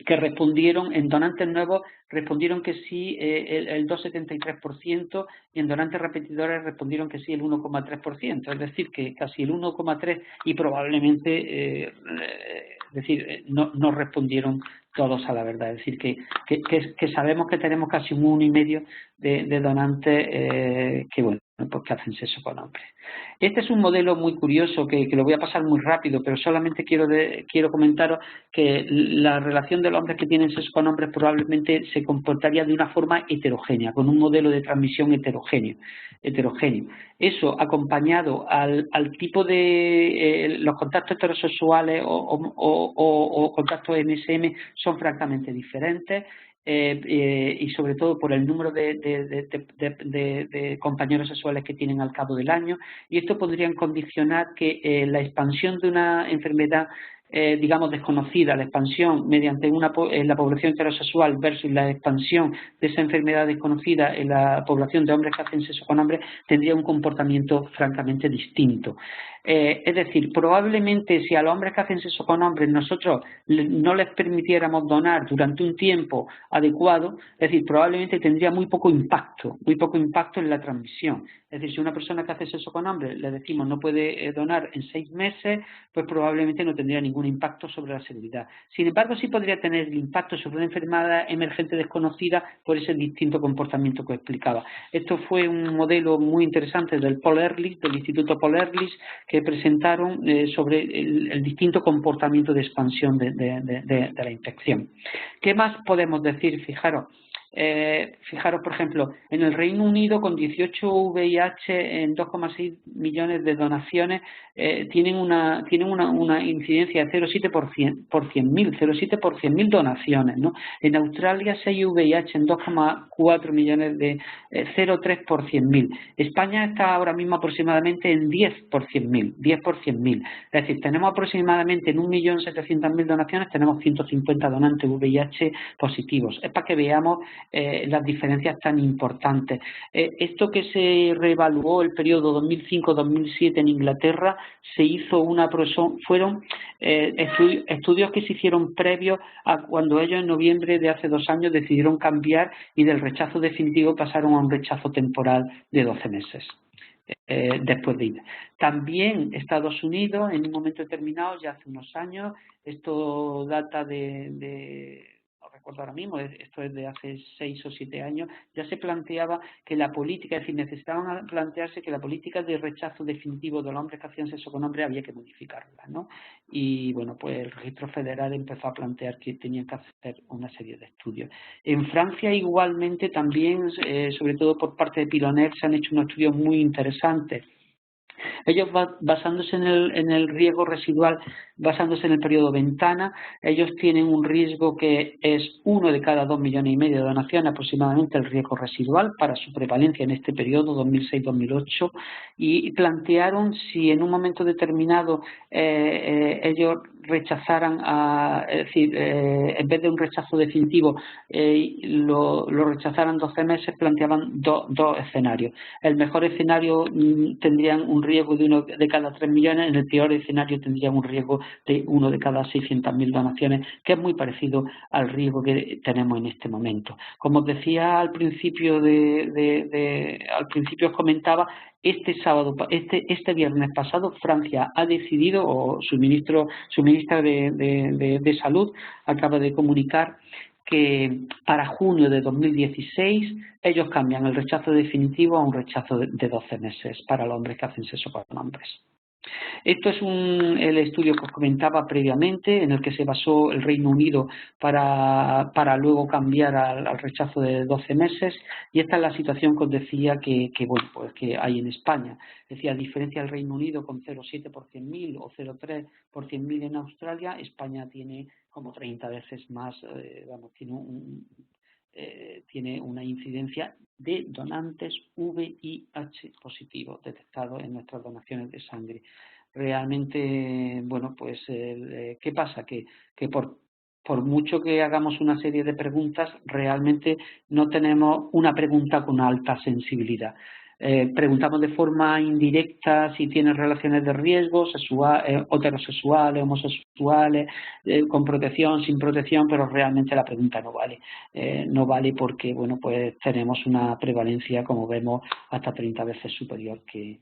que respondieron, en donantes nuevos, respondieron que sí el 2,73%, y en donantes repetidores respondieron que sí el 1,3%, es decir, que casi el 1,3%, y probablemente no respondieron todos a la verdad. Es decir, que sabemos que tenemos casi un 1,5% de donantes que, bueno, pues que hacen sexo con hombres. Este es un modelo muy curioso que lo voy a pasar muy rápido, pero solamente quiero comentaros que la relación de los hombres que tienen sexo con hombres probablemente se comportaría de una forma heterogénea, con un modelo de transmisión heterogéneo. Eso, acompañado al tipo de los contactos heterosexuales o contactos MSM, son francamente diferentes. Y sobre todo por el número de compañeros sexuales que tienen al cabo del año, y esto podría condicionar que la expansión de una enfermedad digamos desconocida, la expansión mediante en la población heterosexual versus la expansión de esa enfermedad desconocida en la población de hombres que hacen sexo con hombres, tendría un comportamiento francamente distinto. Es decir, probablemente si a los hombres que hacen sexo con hombres nosotros no les permitiéramos donar durante un tiempo adecuado, es decir, probablemente tendría muy poco impacto en la transmisión. Es decir, si una persona que hace sexo con hombres le decimos no puede donar en 6 meses, pues probablemente no tendría ningún impacto sobre la seguridad. Sin embargo, sí podría tener impacto sobre una enfermedad emergente desconocida por ese distinto comportamiento que explicaba. Esto fue un modelo muy interesante del Instituto Paul Ehrlich, que presentaron sobre el distinto comportamiento de expansión de la infección. ¿Qué más podemos decir? Fijaros, por ejemplo, en el Reino Unido, con 18 VIH en 2,6 millones de donaciones, tienen una incidencia de 0,7 por 100.000 donaciones, ¿no? En Australia, 6 VIH en 2,4 millones de 0,3 por 100.000. España está ahora mismo aproximadamente en 10 por 100.000. Es decir, tenemos aproximadamente en 1.700.000 donaciones, tenemos 150 donantes VIH positivos. Es para que veamos las diferencias tan importantes. Esto que se reevaluó el periodo 2005-2007 en Inglaterra, fueron estudios que se hicieron previos a cuando ellos en noviembre de hace 2 años decidieron cambiar, y del rechazo definitivo pasaron a un rechazo temporal de 12 meses. Después de ir. También Estados Unidos, en un momento determinado, ya hace unos años, esto data no recuerdo ahora mismo, esto es de hace 6 o 7 años, ya se planteaba que la política, es decir, necesitaban plantearse que la política de rechazo definitivo de los hombres que hacían sexo con hombres había que modificarla, ¿no? Y bueno, pues el Registro Federal empezó a plantear que tenían que hacer una serie de estudios. En Francia igualmente también, sobre todo por parte de Pilonet, se han hecho unos estudios muy interesantes. Ellos, basándose en el riesgo residual, basándose en el periodo ventana, ellos tienen un riesgo que es 1 de cada 2,5 millones de donaciones aproximadamente, el riesgo residual para su prevalencia en este periodo 2006-2008, y plantearon si en un momento determinado ellos rechazaran, es decir, en vez de un rechazo definitivo, lo rechazaran 12 meses, planteaban dos escenarios. El mejor escenario tendrían un riesgo de 1 de cada 3 millones, en el peor escenario tendrían un riesgo de 1 de cada 600.000 donaciones, que es muy parecido al riesgo que tenemos en este momento. Como os decía al principio, al principio os comentaba, este viernes pasado Francia ha decidido, o su ministra de Salud acaba de comunicar que para junio de 2016 ellos cambian el rechazo definitivo a un rechazo de 12 meses para los hombres que hacen sexo con hombres. Esto es el estudio que os comentaba previamente, en el que se basó el Reino Unido para luego cambiar al rechazo de 12 meses, y esta es la situación que os decía que hay en España. Decía, a diferencia del Reino Unido con 0,7 por 100.000 o 0,3 por 100.000 en Australia, España tiene como 30 veces más, tiene una incidencia de donantes VIH positivos detectados en nuestras donaciones de sangre. Realmente, ¿qué pasa? Que por mucho que hagamos una serie de preguntas, realmente no tenemos una pregunta con alta sensibilidad. Preguntamos de forma indirecta si tienen relaciones de riesgo, heterosexuales, homosexuales, con protección, sin protección, pero realmente la pregunta no vale. No vale porque tenemos una prevalencia, como vemos, hasta 30 veces superior que.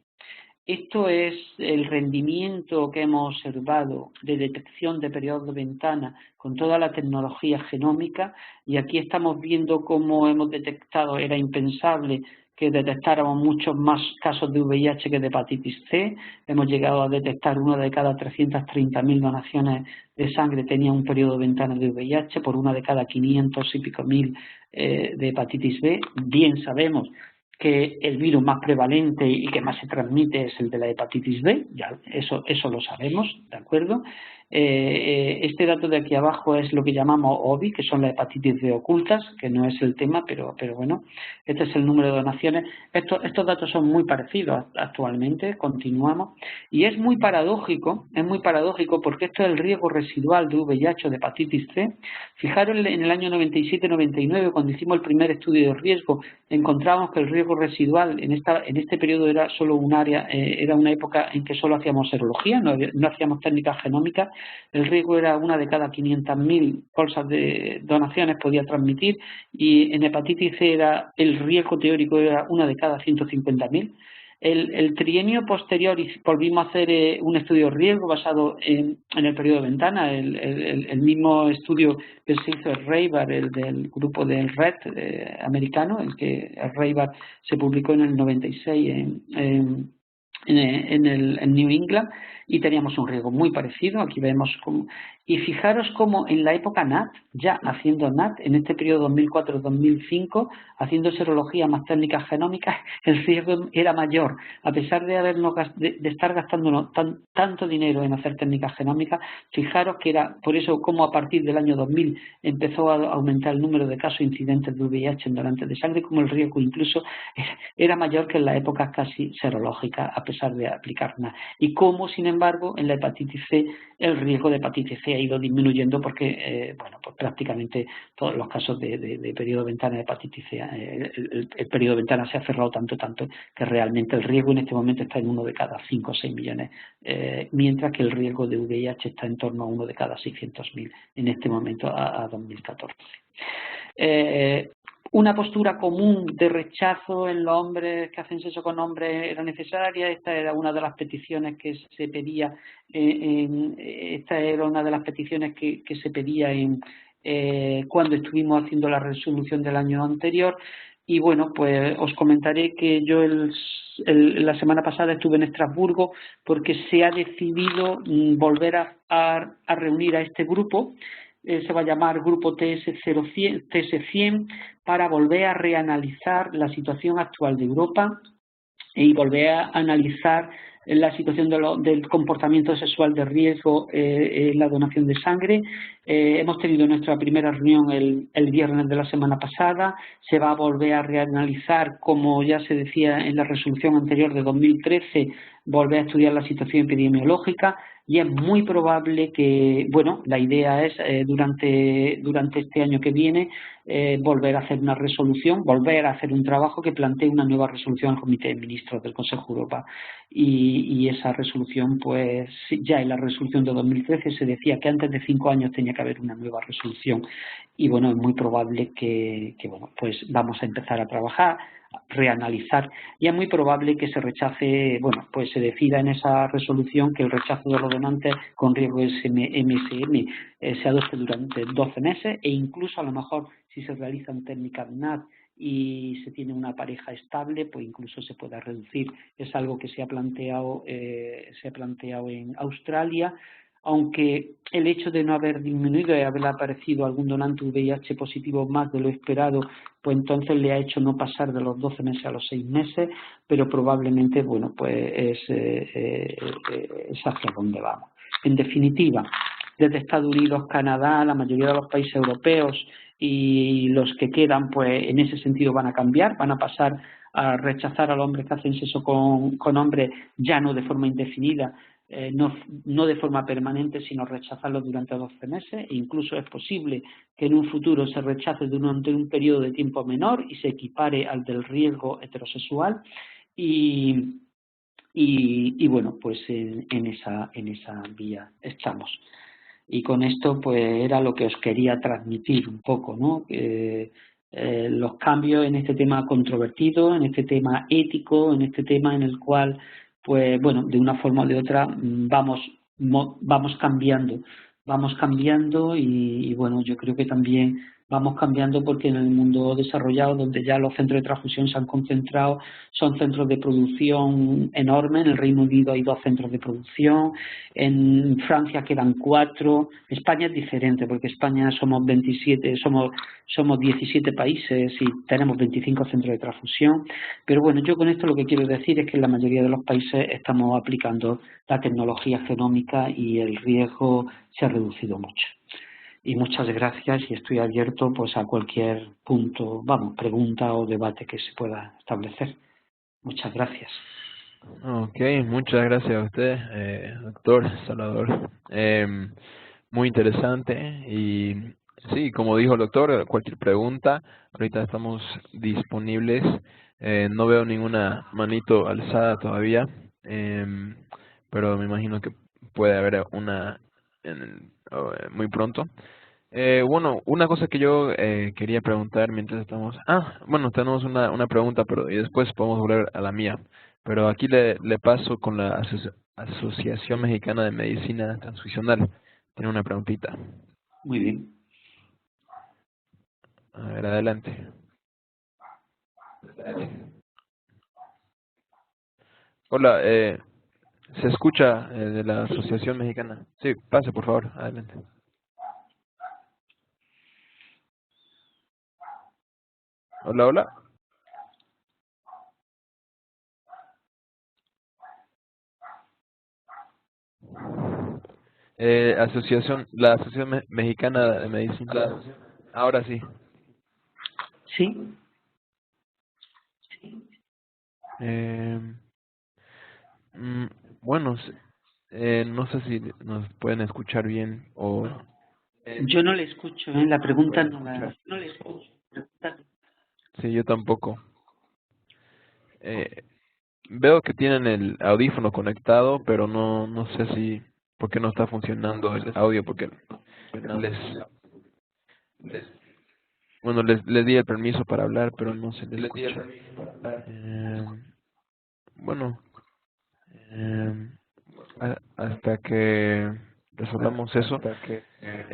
Esto es el rendimiento que hemos observado de detección de periodos de ventana con toda la tecnología genómica, y aquí estamos viendo cómo hemos detectado, era impensable que detectáramos muchos más casos de VIH que de hepatitis C. Hemos llegado a detectar 1 de cada 330.000 donaciones de sangre tenía un periodo de ventana de VIH, por 1 de cada 500 y pico mil de hepatitis B. Bien sabemos que el virus más prevalente y que más se transmite es el de la hepatitis B, ya eso lo sabemos, ¿de acuerdo? Este dato de aquí abajo es lo que llamamos OBI, que son las hepatitis B ocultas, que no es el tema, pero bueno, este es el número de donaciones. Estos datos son muy parecidos actualmente, continuamos, y es muy paradójico porque esto es el riesgo residual de VIH o de hepatitis C. Fijaros, en el año 97-99, cuando hicimos el primer estudio de riesgo, encontramos que el riesgo residual en este periodo era solo un área, era una época en que solo hacíamos serología, no hacíamos técnicas genómicas. El riesgo era 1 de cada 500.000 bolsas de donaciones podía transmitir, y en hepatitis C el riesgo teórico era 1 de cada 150.000. El trienio posterior volvimos a hacer un estudio de riesgo basado en el periodo de ventana, el mismo estudio que se hizo en Reibar, el del grupo del RED americano, el Reibar se publicó en el 96 en New England, y teníamos un riesgo muy parecido. Aquí vemos cómo, y fijaros cómo en la época NAT, ya haciendo NAT, en este periodo 2004-2005, haciendo serología más técnicas genómicas, el riesgo era mayor, a pesar de estar gastándonos tanto dinero en hacer técnicas genómicas. Fijaros que era por eso como a partir del año 2000 empezó a aumentar el número de casos incidentes de VIH en donantes de sangre, como el riesgo incluso era mayor que en las épocas casi serológicas, a pesar de aplicar NAT. Y como, sin embargo, en la hepatitis C, el riesgo de hepatitis C ha ido disminuyendo porque, pues prácticamente todos los casos de periodo de ventana de hepatitis C, el periodo de ventana se ha cerrado tanto que realmente el riesgo en este momento está en 1 de cada 5 o 6 millones, mientras que el riesgo de VIH está en torno a 1 de cada 600.000 en este momento a 2014. Una postura común de rechazo en los hombres que hacen sexo con hombres era necesaria. Esta era una de las peticiones que se pedía. Cuando estuvimos haciendo la resolución del año anterior. Y bueno, pues os comentaré que yo la semana pasada estuve en Estrasburgo porque se ha decidido volver a reunir a este grupo. Se va a llamar Grupo TS100 para volver a reanalizar la situación actual de Europa y volver a analizar la situación del comportamiento sexual de riesgo en la donación de sangre. Hemos tenido nuestra primera reunión el viernes de la semana pasada. Se va a volver a reanalizar, como ya se decía en la resolución anterior de 2013, volver a estudiar la situación epidemiológica. y es muy probable que, bueno, la idea es durante este año que viene volver a hacer una resolución, volver a hacer un trabajo que plantee una nueva resolución al Comité de Ministros del Consejo de Europa. Y esa resolución, pues ya en la resolución de 2013 se decía que antes de 5 años tenía que haber una nueva resolución. Y bueno, es muy probable que bueno, pues vamos a empezar a trabajar, reanalizar, y es muy probable que se rechace, bueno, pues se decida en esa resolución que el rechazo de los donantes con riesgo MSM se adopte durante 12 meses, e incluso a lo mejor si se realizan técnicas NAD y se tiene una pareja estable, pues incluso se pueda reducir. Es algo que se ha planteado en Australia, aunque el hecho de no haber disminuido y haber aparecido algún donante VIH positivo más de lo esperado, pues entonces le ha hecho no pasar de los 12 meses a los 6 meses, pero probablemente, bueno, pues es hacia donde vamos. En definitiva, desde Estados Unidos, Canadá, la mayoría de los países europeos y los que quedan, pues en ese sentido van a cambiar, van a pasar a rechazar a los hombres que hacen sexo con hombres, ya no de forma indefinida, no de forma permanente, sino rechazarlos durante 12 meses, e incluso es posible que en un futuro se rechace durante un periodo de tiempo menor y se equipare al del riesgo heterosexual. Y bueno, pues en esa vía estamos. Y con esto pues era lo que os quería transmitir un poco, ¿no? Los cambios en este tema controvertido, en este tema ético, en este tema en el cual, pues bueno, de una forma o de otra vamos cambiando y bueno, yo creo que también vamos cambiando porque en el mundo desarrollado, donde ya los centros de transfusión se han concentrado, son centros de producción enormes. En el Reino Unido hay 2 centros de producción, en Francia quedan 4, España es diferente porque España somos 27, somos 17 países y tenemos 25 centros de transfusión, pero bueno, yo con esto lo que quiero decir es que en la mayoría de los países estamos aplicando la tecnología genómica y el riesgo se ha reducido mucho. Y muchas gracias, y estoy abierto pues a cualquier punto, pregunta o debate que se pueda establecer. Muchas gracias. Ok, muchas gracias a usted, doctor Salvador. Muy interesante y sí, como dijo el doctor, cualquier pregunta, ahorita estamos disponibles. No veo ninguna manito alzada todavía, pero me imagino que puede haber una muy pronto. Bueno, una cosa que yo quería preguntar mientras estamos... bueno, tenemos una pregunta, pero y después podemos volver a la mía. Pero aquí le paso con la Asociación Mexicana de Medicina Transfusional. Tiene una preguntita. Muy bien. A ver, adelante. Hola, ¿se escucha de la Asociación Mexicana? Sí, pase por favor, adelante. Hola, hola. La Asociación Mexicana de Medicina. Ahora sí. Sí. Bueno, no sé si nos pueden escuchar bien o... Yo no le escucho, la pregunta no le escucho. Sí, yo tampoco. Veo que tienen el audífono conectado, pero no sé si... ¿Por qué no está funcionando el audio? Porque bueno, les di el permiso para hablar, pero no se les escucha. Bueno, hasta que resolvamos eso.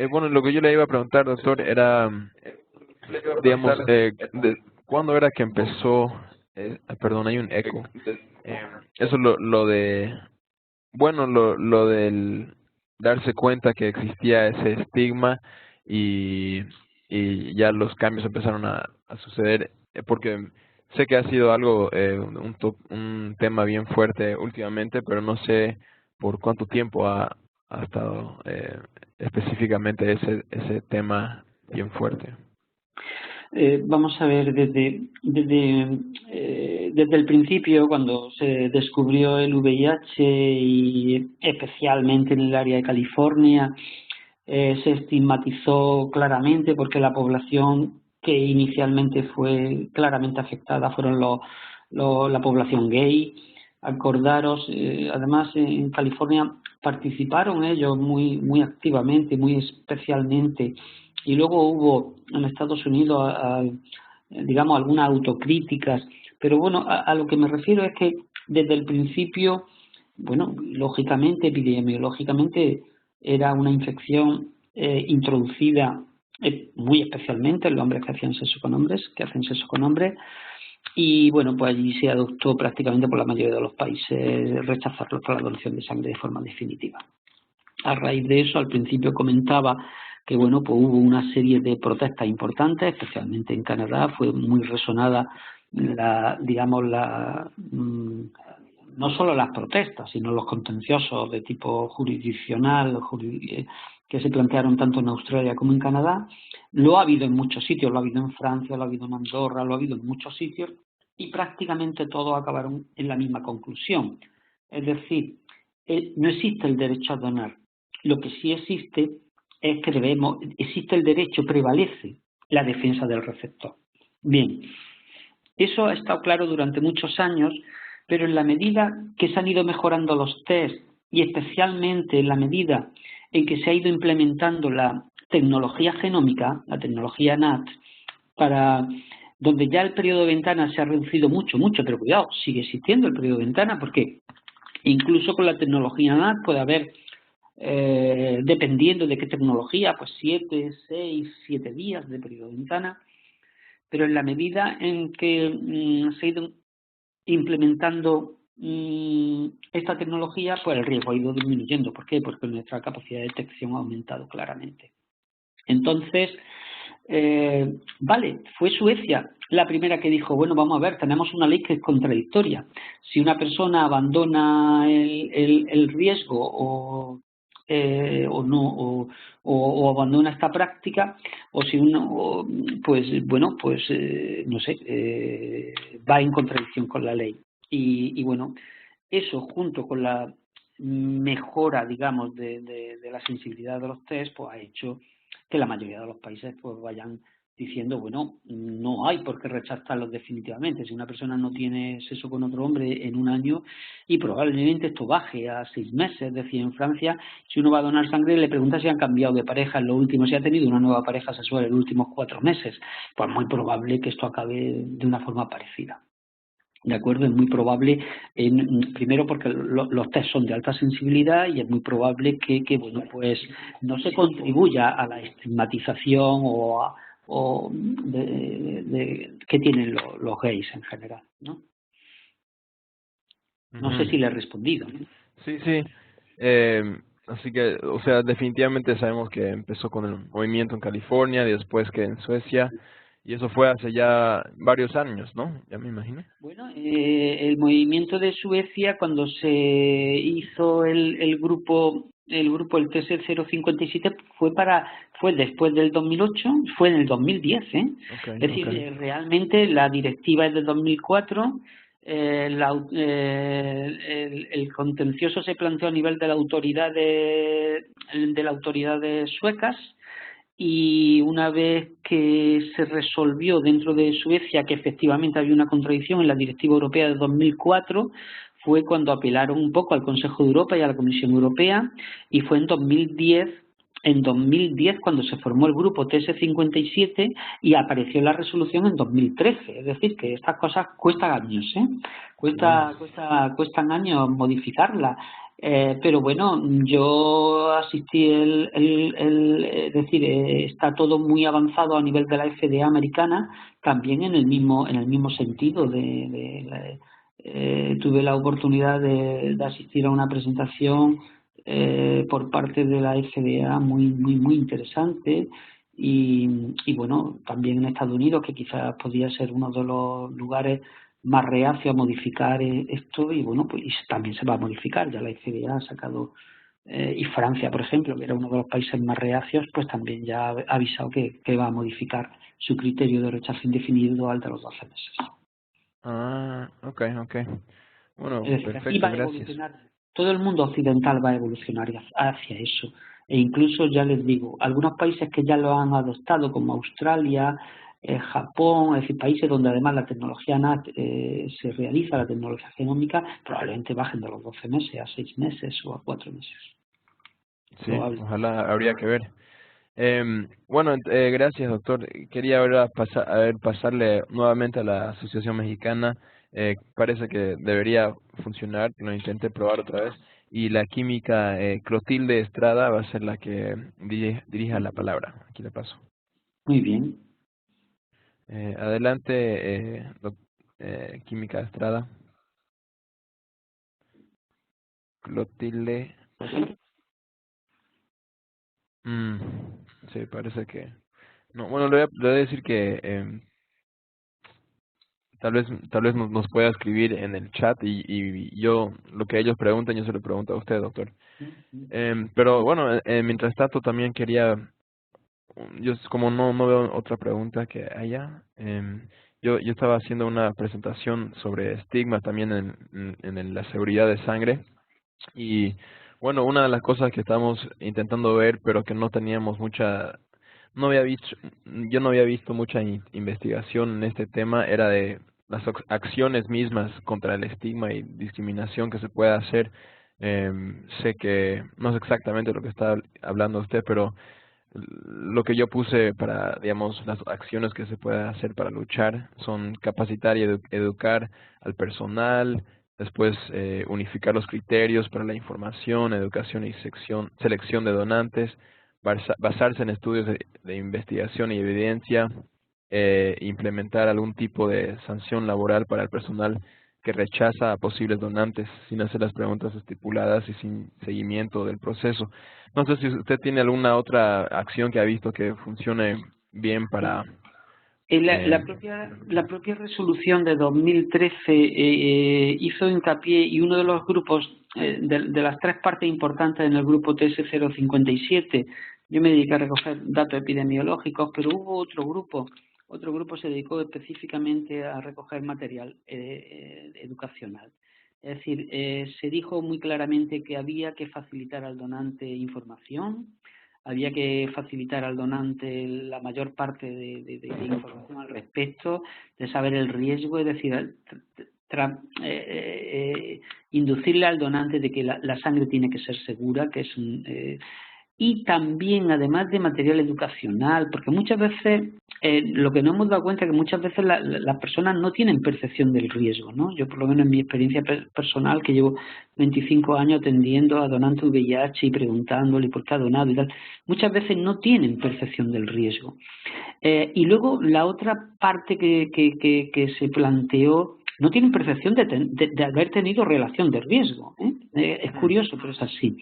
Bueno, lo que yo le iba a preguntar, doctor, era, digamos, ¿cuándo era que empezó? Perdón, hay un eco. Eso lo de, bueno, lo del darse cuenta que existía ese estigma y ya los cambios empezaron a suceder, porque sé que ha sido algo, un tema bien fuerte últimamente, pero no sé por cuánto tiempo ha estado específicamente ese tema bien fuerte. Vamos a ver, desde el principio, cuando se descubrió el VIH y especialmente en el área de California, se estigmatizó claramente porque la población que inicialmente fue claramente afectada fueron la población gay. Acordaros, además en California participaron ellos muy activamente, muy especialmente, y luego hubo en Estados Unidos, digamos, algunas autocríticas, pero bueno, a lo que me refiero es que desde el principio, bueno, lógicamente, epidemiológicamente, era una infección introducida muy especialmente en los hombres que hacían sexo con hombres, que hacen sexo con hombres, y bueno, pues allí se adoptó prácticamente por la mayoría de los países rechazarlos para la donación de sangre de forma definitiva. A raíz de eso, al principio comentaba que bueno, pues hubo una serie de protestas importantes, especialmente en Canadá, fue muy resonada no solo las protestas, sino los contenciosos de tipo jurisdiccional que se plantearon tanto en Australia como en Canadá. Lo ha habido en muchos sitios, lo ha habido en Francia, lo ha habido en Andorra, lo ha habido en muchos sitios, y prácticamente todos acabaron en la misma conclusión. Es decir, no existe el derecho a donar. Lo que sí existe es que existe el derecho, prevalece la defensa del receptor. Bien, eso ha estado claro durante muchos años, pero en la medida que se han ido mejorando los test y especialmente en la medida en que se ha ido implementando la tecnología genómica, la tecnología NAT, donde ya el periodo de ventana se ha reducido mucho, pero cuidado, sigue existiendo el periodo de ventana porque incluso con la tecnología NAT puede haber, dependiendo de qué tecnología, pues 7, 6, 7 días de periodo de ventana, pero en la medida en que se ha ido implementando esta tecnología, pues el riesgo ha ido disminuyendo. ¿Por qué? Porque nuestra capacidad de detección ha aumentado claramente. Entonces, vale, fue Suecia la primera que dijo, bueno, vamos a ver, tenemos una ley que es contradictoria. Si una persona abandona el riesgo o abandona esta práctica, o si uno, pues bueno, pues no sé, va en contradicción con la ley. Y bueno, eso junto con la mejora, digamos, de la sensibilidad de los test, pues ha hecho que la mayoría de los países pues vayan diciendo, bueno, no hay por qué rechazarlos definitivamente. Si una persona no tiene sexo con otro hombre en un año, y probablemente esto baje a 6 meses, es decir, en Francia, si uno va a donar sangre, le pregunta si han cambiado de pareja en lo último, si ha tenido una nueva pareja sexual en los últimos 4 meses. Pues muy probable que esto acabe de una forma parecida. ¿De acuerdo? Es muy probable, primero porque los test son de alta sensibilidad y es muy probable que bueno, pues no se contribuya a la estigmatización que tienen los gays en general, ¿no? No sé si le he respondido, ¿no? Sí, sí. Así que, o sea, definitivamente sabemos que empezó con el movimiento en California y después que en Suecia, y eso fue hace ya varios años, ¿no? Ya me imagino. Bueno, el movimiento de Suecia, cuando se hizo el grupo el TS057 fue después del 2008, fue en el 2010, ¿eh? Okay, Es decir, realmente la directiva es del 2004, el contencioso se planteó a nivel de la autoridades suecas, y una vez que se resolvió dentro de Suecia que efectivamente había una contradicción en la Directiva Europea de 2004, fue cuando apelaron un poco al Consejo de Europa y a la Comisión Europea, y fue en 2010 cuando se formó el grupo TS57 y apareció la resolución en 2013. Es decir, que estas cosas cuestan años, ¿eh? Cuestan años modificarlas. Pero bueno, yo asistí, es decir, está todo muy avanzado a nivel de la FDA americana, también en el mismo sentido. Tuve la oportunidad de asistir a una presentación por parte de la FDA muy interesante, y bueno, también en Estados Unidos, que quizás podría ser uno de los lugares más reacio a modificar esto, y bueno, pues también se va a modificar. Ya la FDA ha sacado y Francia, por ejemplo, que era uno de los países más reacios, pues también ya ha avisado que va a modificar su criterio de rechazo indefinido al de los 12 meses. Ah, ok. Bueno, Es decir, aquí perfecto, va a gracias. evolucionar, todo el mundo occidental va a evolucionar hacia eso. E incluso, ya les digo, algunos países que ya lo han adoptado, como Australia, Japón, es decir, países donde además la tecnología NAT se realiza, la tecnología genómica, probablemente bajen de los 12 meses a 6 meses o a 4 meses. Sí, Probable. ojalá, habría que ver. Bueno, gracias, doctor. Quería ahora pasarle nuevamente a la Asociación Mexicana. Parece que debería funcionar, lo intenté probar otra vez. Y la química Clotilde Estrada va a ser la que dirija la palabra. Aquí le paso. Muy bien. Adelante, química Estrada. Clotilde. Mm, sí, parece que... No, bueno, le voy a decir que... tal vez nos pueda escribir en el chat y yo, lo que ellos preguntan, yo se lo pregunto a usted, doctor. Pero bueno, mientras tanto también quería, yo como no veo otra pregunta que haya, yo estaba haciendo una presentación sobre estigma también en la seguridad de sangre y bueno, una de las cosas que estamos intentando ver, pero que no teníamos no había visto, yo no había visto mucha investigación en este tema, era de las acciones mismas contra el estigma y discriminación que se puede hacer. Sé que no sé exactamente lo que está hablando usted, pero lo que yo puse para, digamos, las acciones que se puede hacer para luchar son capacitar y educar al personal, después unificar los criterios para la información, educación y selección de donantes, basarse en estudios de investigación y evidencia, implementar algún tipo de sanción laboral para el personal que rechaza a posibles donantes sin hacer las preguntas estipuladas y sin seguimiento del proceso. No sé si usted tiene alguna otra acción que ha visto que funcione bien para... La propia resolución de 2013 hizo hincapié y uno de los grupos, de las tres partes importantes en el grupo TS057, yo me dediqué a recoger datos epidemiológicos, pero hubo otro grupo se dedicó específicamente a recoger material educacional. Es decir, se dijo muy claramente que había que facilitar al donante información, había que facilitar al donante la mayor parte de información al respecto, de saber el riesgo, es decir, inducirle al donante de que la sangre tiene que ser segura, que es y también, además de material educacional, porque muchas veces, lo que no hemos dado cuenta es que muchas veces las personas no tienen percepción del riesgo, ¿no? Yo, por lo menos en mi experiencia personal, que llevo 25 años atendiendo a donantes VIH y preguntándole por qué ha donado y tal, muchas veces no tienen percepción del riesgo. Y luego la otra parte que se planteó, no tienen percepción de haber tenido relación de riesgo. Es curioso, pero es así.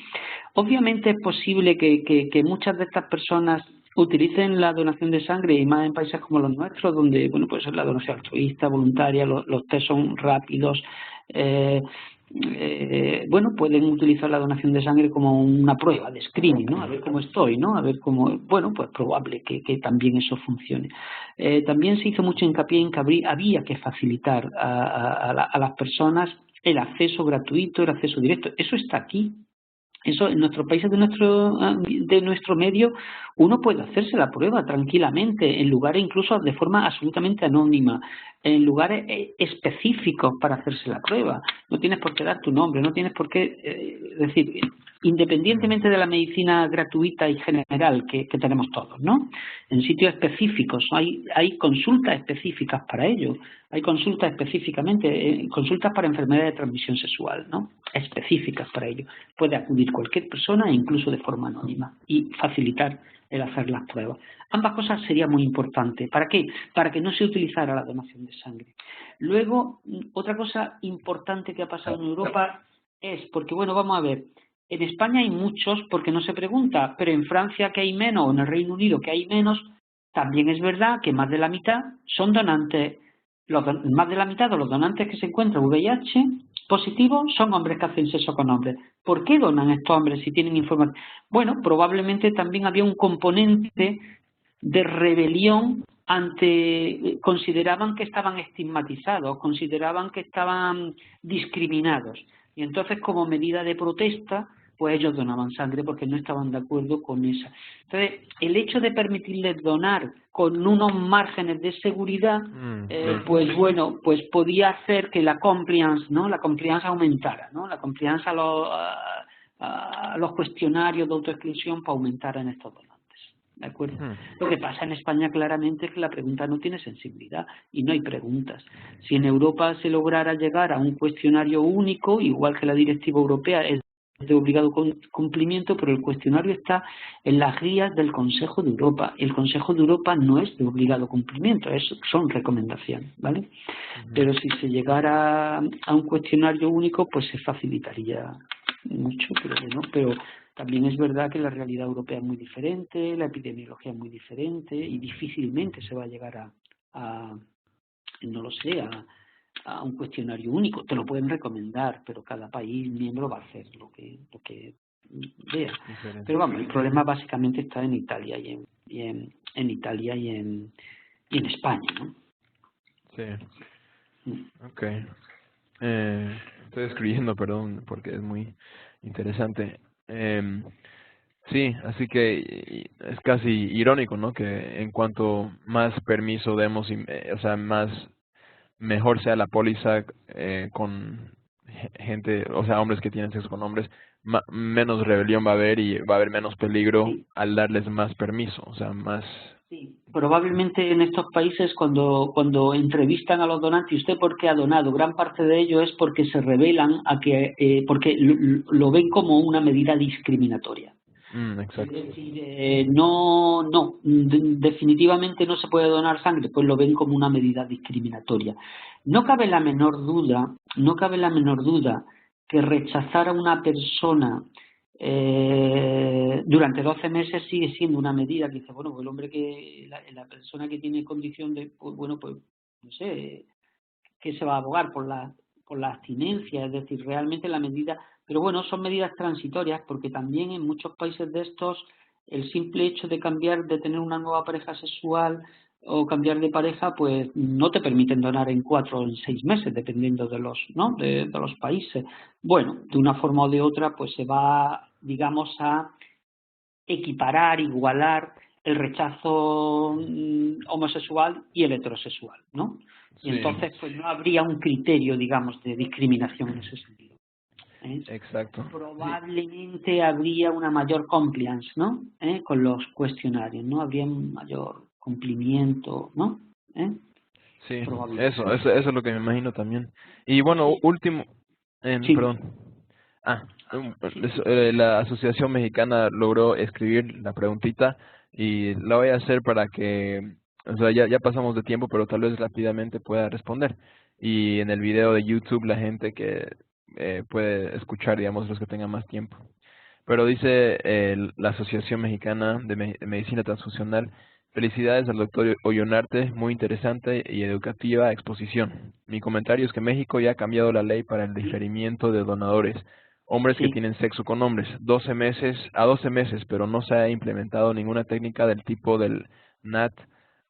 Obviamente es posible que muchas de estas personas utilicen la donación de sangre, y más en países como los nuestros, donde bueno, pues la donación altruista, voluntaria, los test son rápidos. Bueno, pueden utilizar la donación de sangre como una prueba de screening, ¿no? A ver cómo estoy, ¿no? A ver cómo, bueno, pues probable que también eso funcione. También se hizo mucho hincapié en que había que facilitar a las personas el acceso gratuito, el acceso directo. Eso está aquí. Eso en nuestros países de nuestro medio uno puede hacerse la prueba tranquilamente, en lugares incluso de forma absolutamente anónima, en lugares específicos para hacerse la prueba. No tienes por qué dar tu nombre, no tienes por qué, es decir, independientemente de la medicina gratuita y general que tenemos todos, ¿no? En sitios específicos, hay consultas específicas para ello, hay consultas específicamente, consultas para enfermedades de transmisión sexual, ¿no? Específicas para ello. Puede acudir cualquier persona e incluso de forma anónima y facilitar el hacer las pruebas. Ambas cosas sería muy importante. ¿Para qué? Para que no se utilizara la donación de sangre. Luego, otra cosa importante que ha pasado en Europa es, porque bueno, vamos a ver, en España hay muchos porque no se pregunta, pero en Francia que hay menos o en el Reino Unido que hay menos, también es verdad que más de la mitad son donantes más de la mitad de los donantes que se encuentran VIH positivos son hombres que hacen sexo con hombres. ¿Por qué donan estos hombres si tienen información? Bueno, probablemente también había un componente de rebelión consideraban que estaban estigmatizados, consideraban que estaban discriminados. Y entonces, como medida de protesta, pues ellos donaban sangre porque no estaban de acuerdo con esa. Entonces, el hecho de permitirles donar con unos márgenes de seguridad, pues bueno, pues podía hacer que la compliance, ¿no? La compliance aumentara, ¿no? La compliance a los cuestionarios de autoexclusión para aumentar en estos donantes. ¿De acuerdo? Lo que pasa en España claramente es que la pregunta no tiene sensibilidad y no hay preguntas. Si en Europa se lograra llegar a un cuestionario único, igual que la directiva europea es de obligado cumplimiento, pero el cuestionario está en las guías del Consejo de Europa. El Consejo de Europa no es de obligado cumplimiento, son recomendaciones, ¿vale? Pero si se llegara a un cuestionario único, pues se facilitaría mucho, pero bueno, pero también es verdad que la realidad europea es muy diferente, la epidemiología es muy diferente y difícilmente se va a llegar no lo sé, a un cuestionario único. Te lo pueden recomendar, pero cada país miembro va a hacer lo que vea. Pero vamos, el problema básicamente está en Italia y en Italia y en España, ¿no? Sí. Okay. Estoy escribiendo, perdón, porque es muy interesante. Sí, así que es casi irónico, ¿no? Que en cuanto más permiso demos, o sea, mejor sea la póliza con gente, o sea, hombres que tienen sexo con hombres, menos rebelión va a haber y va a haber menos peligro al darles más permiso, o sea, más. Sí, probablemente en estos países cuando entrevistan a los donantes, ¿y usted por qué ha donado? Gran parte de ello es porque se revelan porque lo ven como una medida discriminatoria. Exacto. Es decir, definitivamente no se puede donar sangre, pues lo ven como una medida discriminatoria. No cabe la menor duda que rechazar a una persona durante 12 meses sigue siendo una medida que dice, bueno, pues el hombre la persona que tiene condición de, pues bueno, pues no sé, que se va a abogar por la abstinencia, es decir, realmente la medida, pero bueno, son medidas transitorias porque también en muchos países de estos el simple hecho de tener una nueva pareja sexual o cambiar de pareja, pues no te permiten donar en 4 o en 6 meses, dependiendo de los países. Bueno, de una forma o de otra, pues se va, digamos, a equiparar, igualar el rechazo homosexual y el heterosexual, ¿no? Y entonces pues no habría un criterio, digamos, de discriminación en ese sentido. Exacto. Probablemente habría una mayor compliance, ¿no? Con los cuestionarios, ¿no? Habría un mayor cumplimiento, ¿no? Sí, eso es lo que me imagino también. Y bueno, último, sí. Perdón. La Asociación Mexicana logró escribir la preguntita y la voy a hacer para que, o sea, ya pasamos de tiempo, pero tal vez rápidamente pueda responder. Y en el video de YouTube la gente que puede escuchar, digamos, los que tengan más tiempo. Pero dice la Asociación Mexicana de Medicina Transfusional: felicidades al doctor Ollonarte, muy interesante y educativa exposición. Mi comentario es que México ya ha cambiado la ley para el diferimiento de donadores, hombres que tienen sexo con hombres, 12 meses, pero no se ha implementado ninguna técnica del tipo del NAT.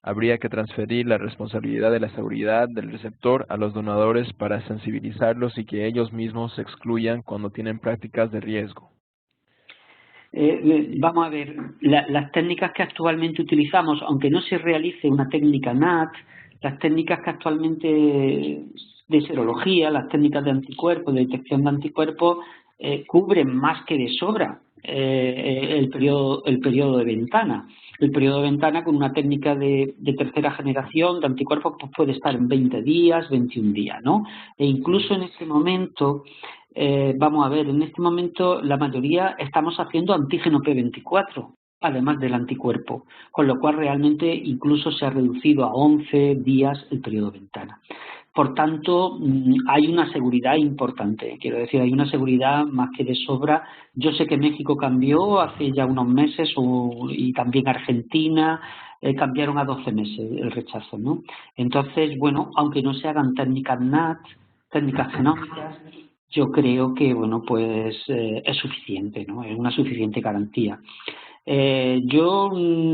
Habría que transferir la responsabilidad de la seguridad del receptor a los donadores para sensibilizarlos y que ellos mismos se excluyan cuando tienen prácticas de riesgo. Vamos a ver, las técnicas que actualmente utilizamos, aunque no se realice una técnica NAT, las técnicas que actualmente de serología, las técnicas de anticuerpos, de detección de anticuerpos, cubren más que de sobra el periodo de ventana. El periodo de ventana con una técnica de tercera generación de anticuerpos pues puede estar en 20 días, 21 días, ¿no? E incluso en este momento, vamos a ver, en este momento la mayoría estamos haciendo antígeno P24, además del anticuerpo, con lo cual realmente incluso se ha reducido a 11 días el periodo de ventana. Por tanto, hay una seguridad importante. Quiero decir, hay una seguridad más que de sobra. Yo sé que México cambió hace ya unos meses y también Argentina cambiaron a 12 meses el rechazo, ¿no? Entonces, bueno, aunque no se hagan técnicas NAT, técnicas genómicas, yo creo que, bueno, pues es suficiente, ¿no? Es una suficiente garantía. Yo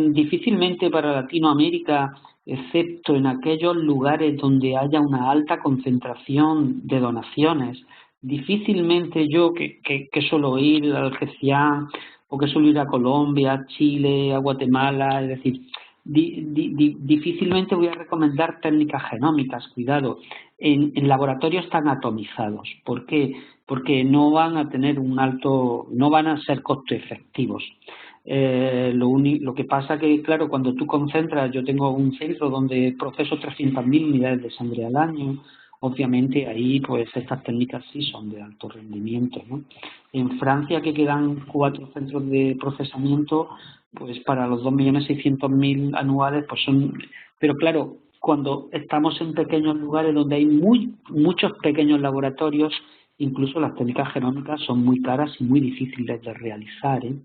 difícilmente para Latinoamérica, excepto en aquellos lugares donde haya una alta concentración de donaciones, difícilmente yo que suelo ir al GCIAN o que suelo ir a Colombia, a Chile, a Guatemala, es decir, difícilmente voy a recomendar técnicas genómicas, cuidado, en laboratorios tan atomizados. ¿Por qué? Porque no van a tener no van a ser costo efectivos. Lo que pasa que, claro, cuando tú concentras, yo tengo un centro donde proceso 300.000 unidades de sangre al año, obviamente ahí pues estas técnicas sí son de alto rendimiento, ¿no? En Francia, que quedan 4 centros de procesamiento, pues para los 2.600.000 anuales, pues son... Pero claro, cuando estamos en pequeños lugares donde hay muchos pequeños laboratorios, incluso las técnicas genómicas son muy caras y muy difíciles de realizar, ¿eh?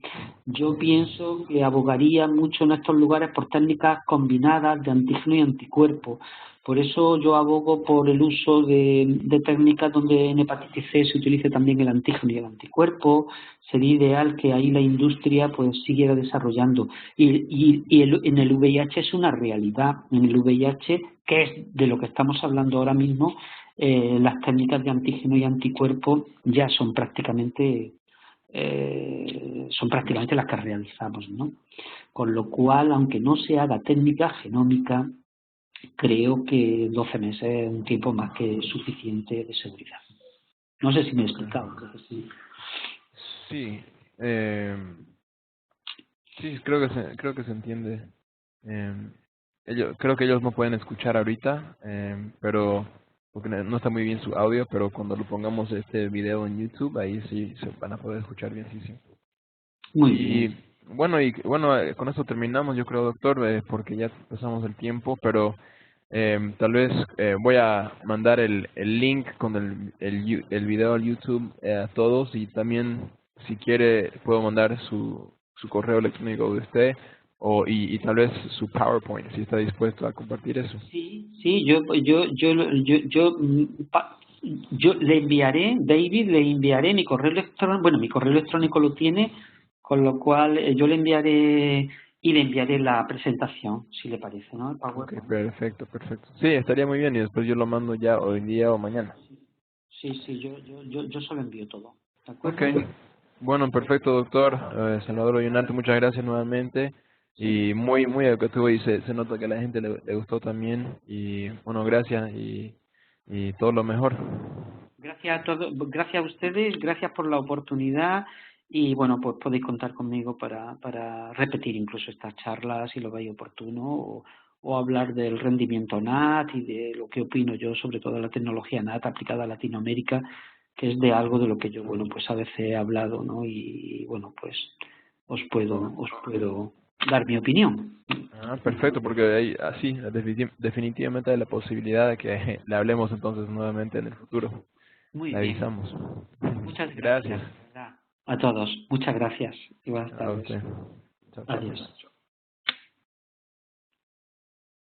Yo pienso que abogaría mucho en estos lugares por técnicas combinadas de antígeno y anticuerpo. Por eso yo abogo por el uso de técnicas donde en hepatitis C se utilice también el antígeno y el anticuerpo. Sería ideal que ahí la industria pues siguiera desarrollando. En el VIH es una realidad. En el VIH, que es de lo que estamos hablando ahora mismo, las técnicas de antígeno y anticuerpo ya son prácticamente las que realizamos, ¿no? Con lo cual, aunque no se haga técnica genómica, creo que 12 meses es un tiempo más que suficiente de seguridad. No sé si me he explicado, creo que sí. Sí, sí, creo que se entiende. Creo que ellos no pueden escuchar ahorita, pero porque no está muy bien su audio, pero cuando lo pongamos este video en YouTube, ahí sí se van a poder escuchar bien, sí, sí. Muy bien. Bueno, con esto terminamos, yo creo, doctor, porque ya pasamos el tiempo, pero tal vez voy a mandar el link con el video al YouTube a todos, y también, si quiere, puedo mandar su correo electrónico de usted y tal vez su PowerPoint, si está dispuesto a compartir eso. Sí, yo le enviaré, David, le enviaré mi correo electrónico. Bueno, mi correo electrónico lo tiene, con lo cual yo le enviaré y le enviaré la presentación, si le parece, ¿no? El Ok, PowerPoint. perfecto. Sí, estaría muy bien, y después yo lo mando ya hoy día o mañana. Sí, yo se lo envío todo. ¿De Ok, acuerdo? bueno, perfecto, doctor. Salvador Ollonarte, muchas gracias nuevamente. Y muy educativo, y se nota que a la gente le gustó también. Y bueno, gracias y todo lo mejor. Gracias a todos, gracias a ustedes, gracias por la oportunidad y bueno, pues podéis contar conmigo para repetir incluso estas charlas si lo veis oportuno o hablar del rendimiento NAT y de lo que opino yo sobre todo la tecnología NAT aplicada a Latinoamérica, que es de algo de lo que yo, bueno, pues a veces he hablado, ¿no? Y bueno, pues os puedo dar mi opinión. Perfecto, porque ahí, así definitivamente hay la posibilidad de que le hablemos entonces nuevamente en el futuro. Muy Le bien. avisamos. Muchas Gracias. gracias, de verdad. A todos, muchas gracias y buenas A tardes. usted. Chao, chao. Adiós.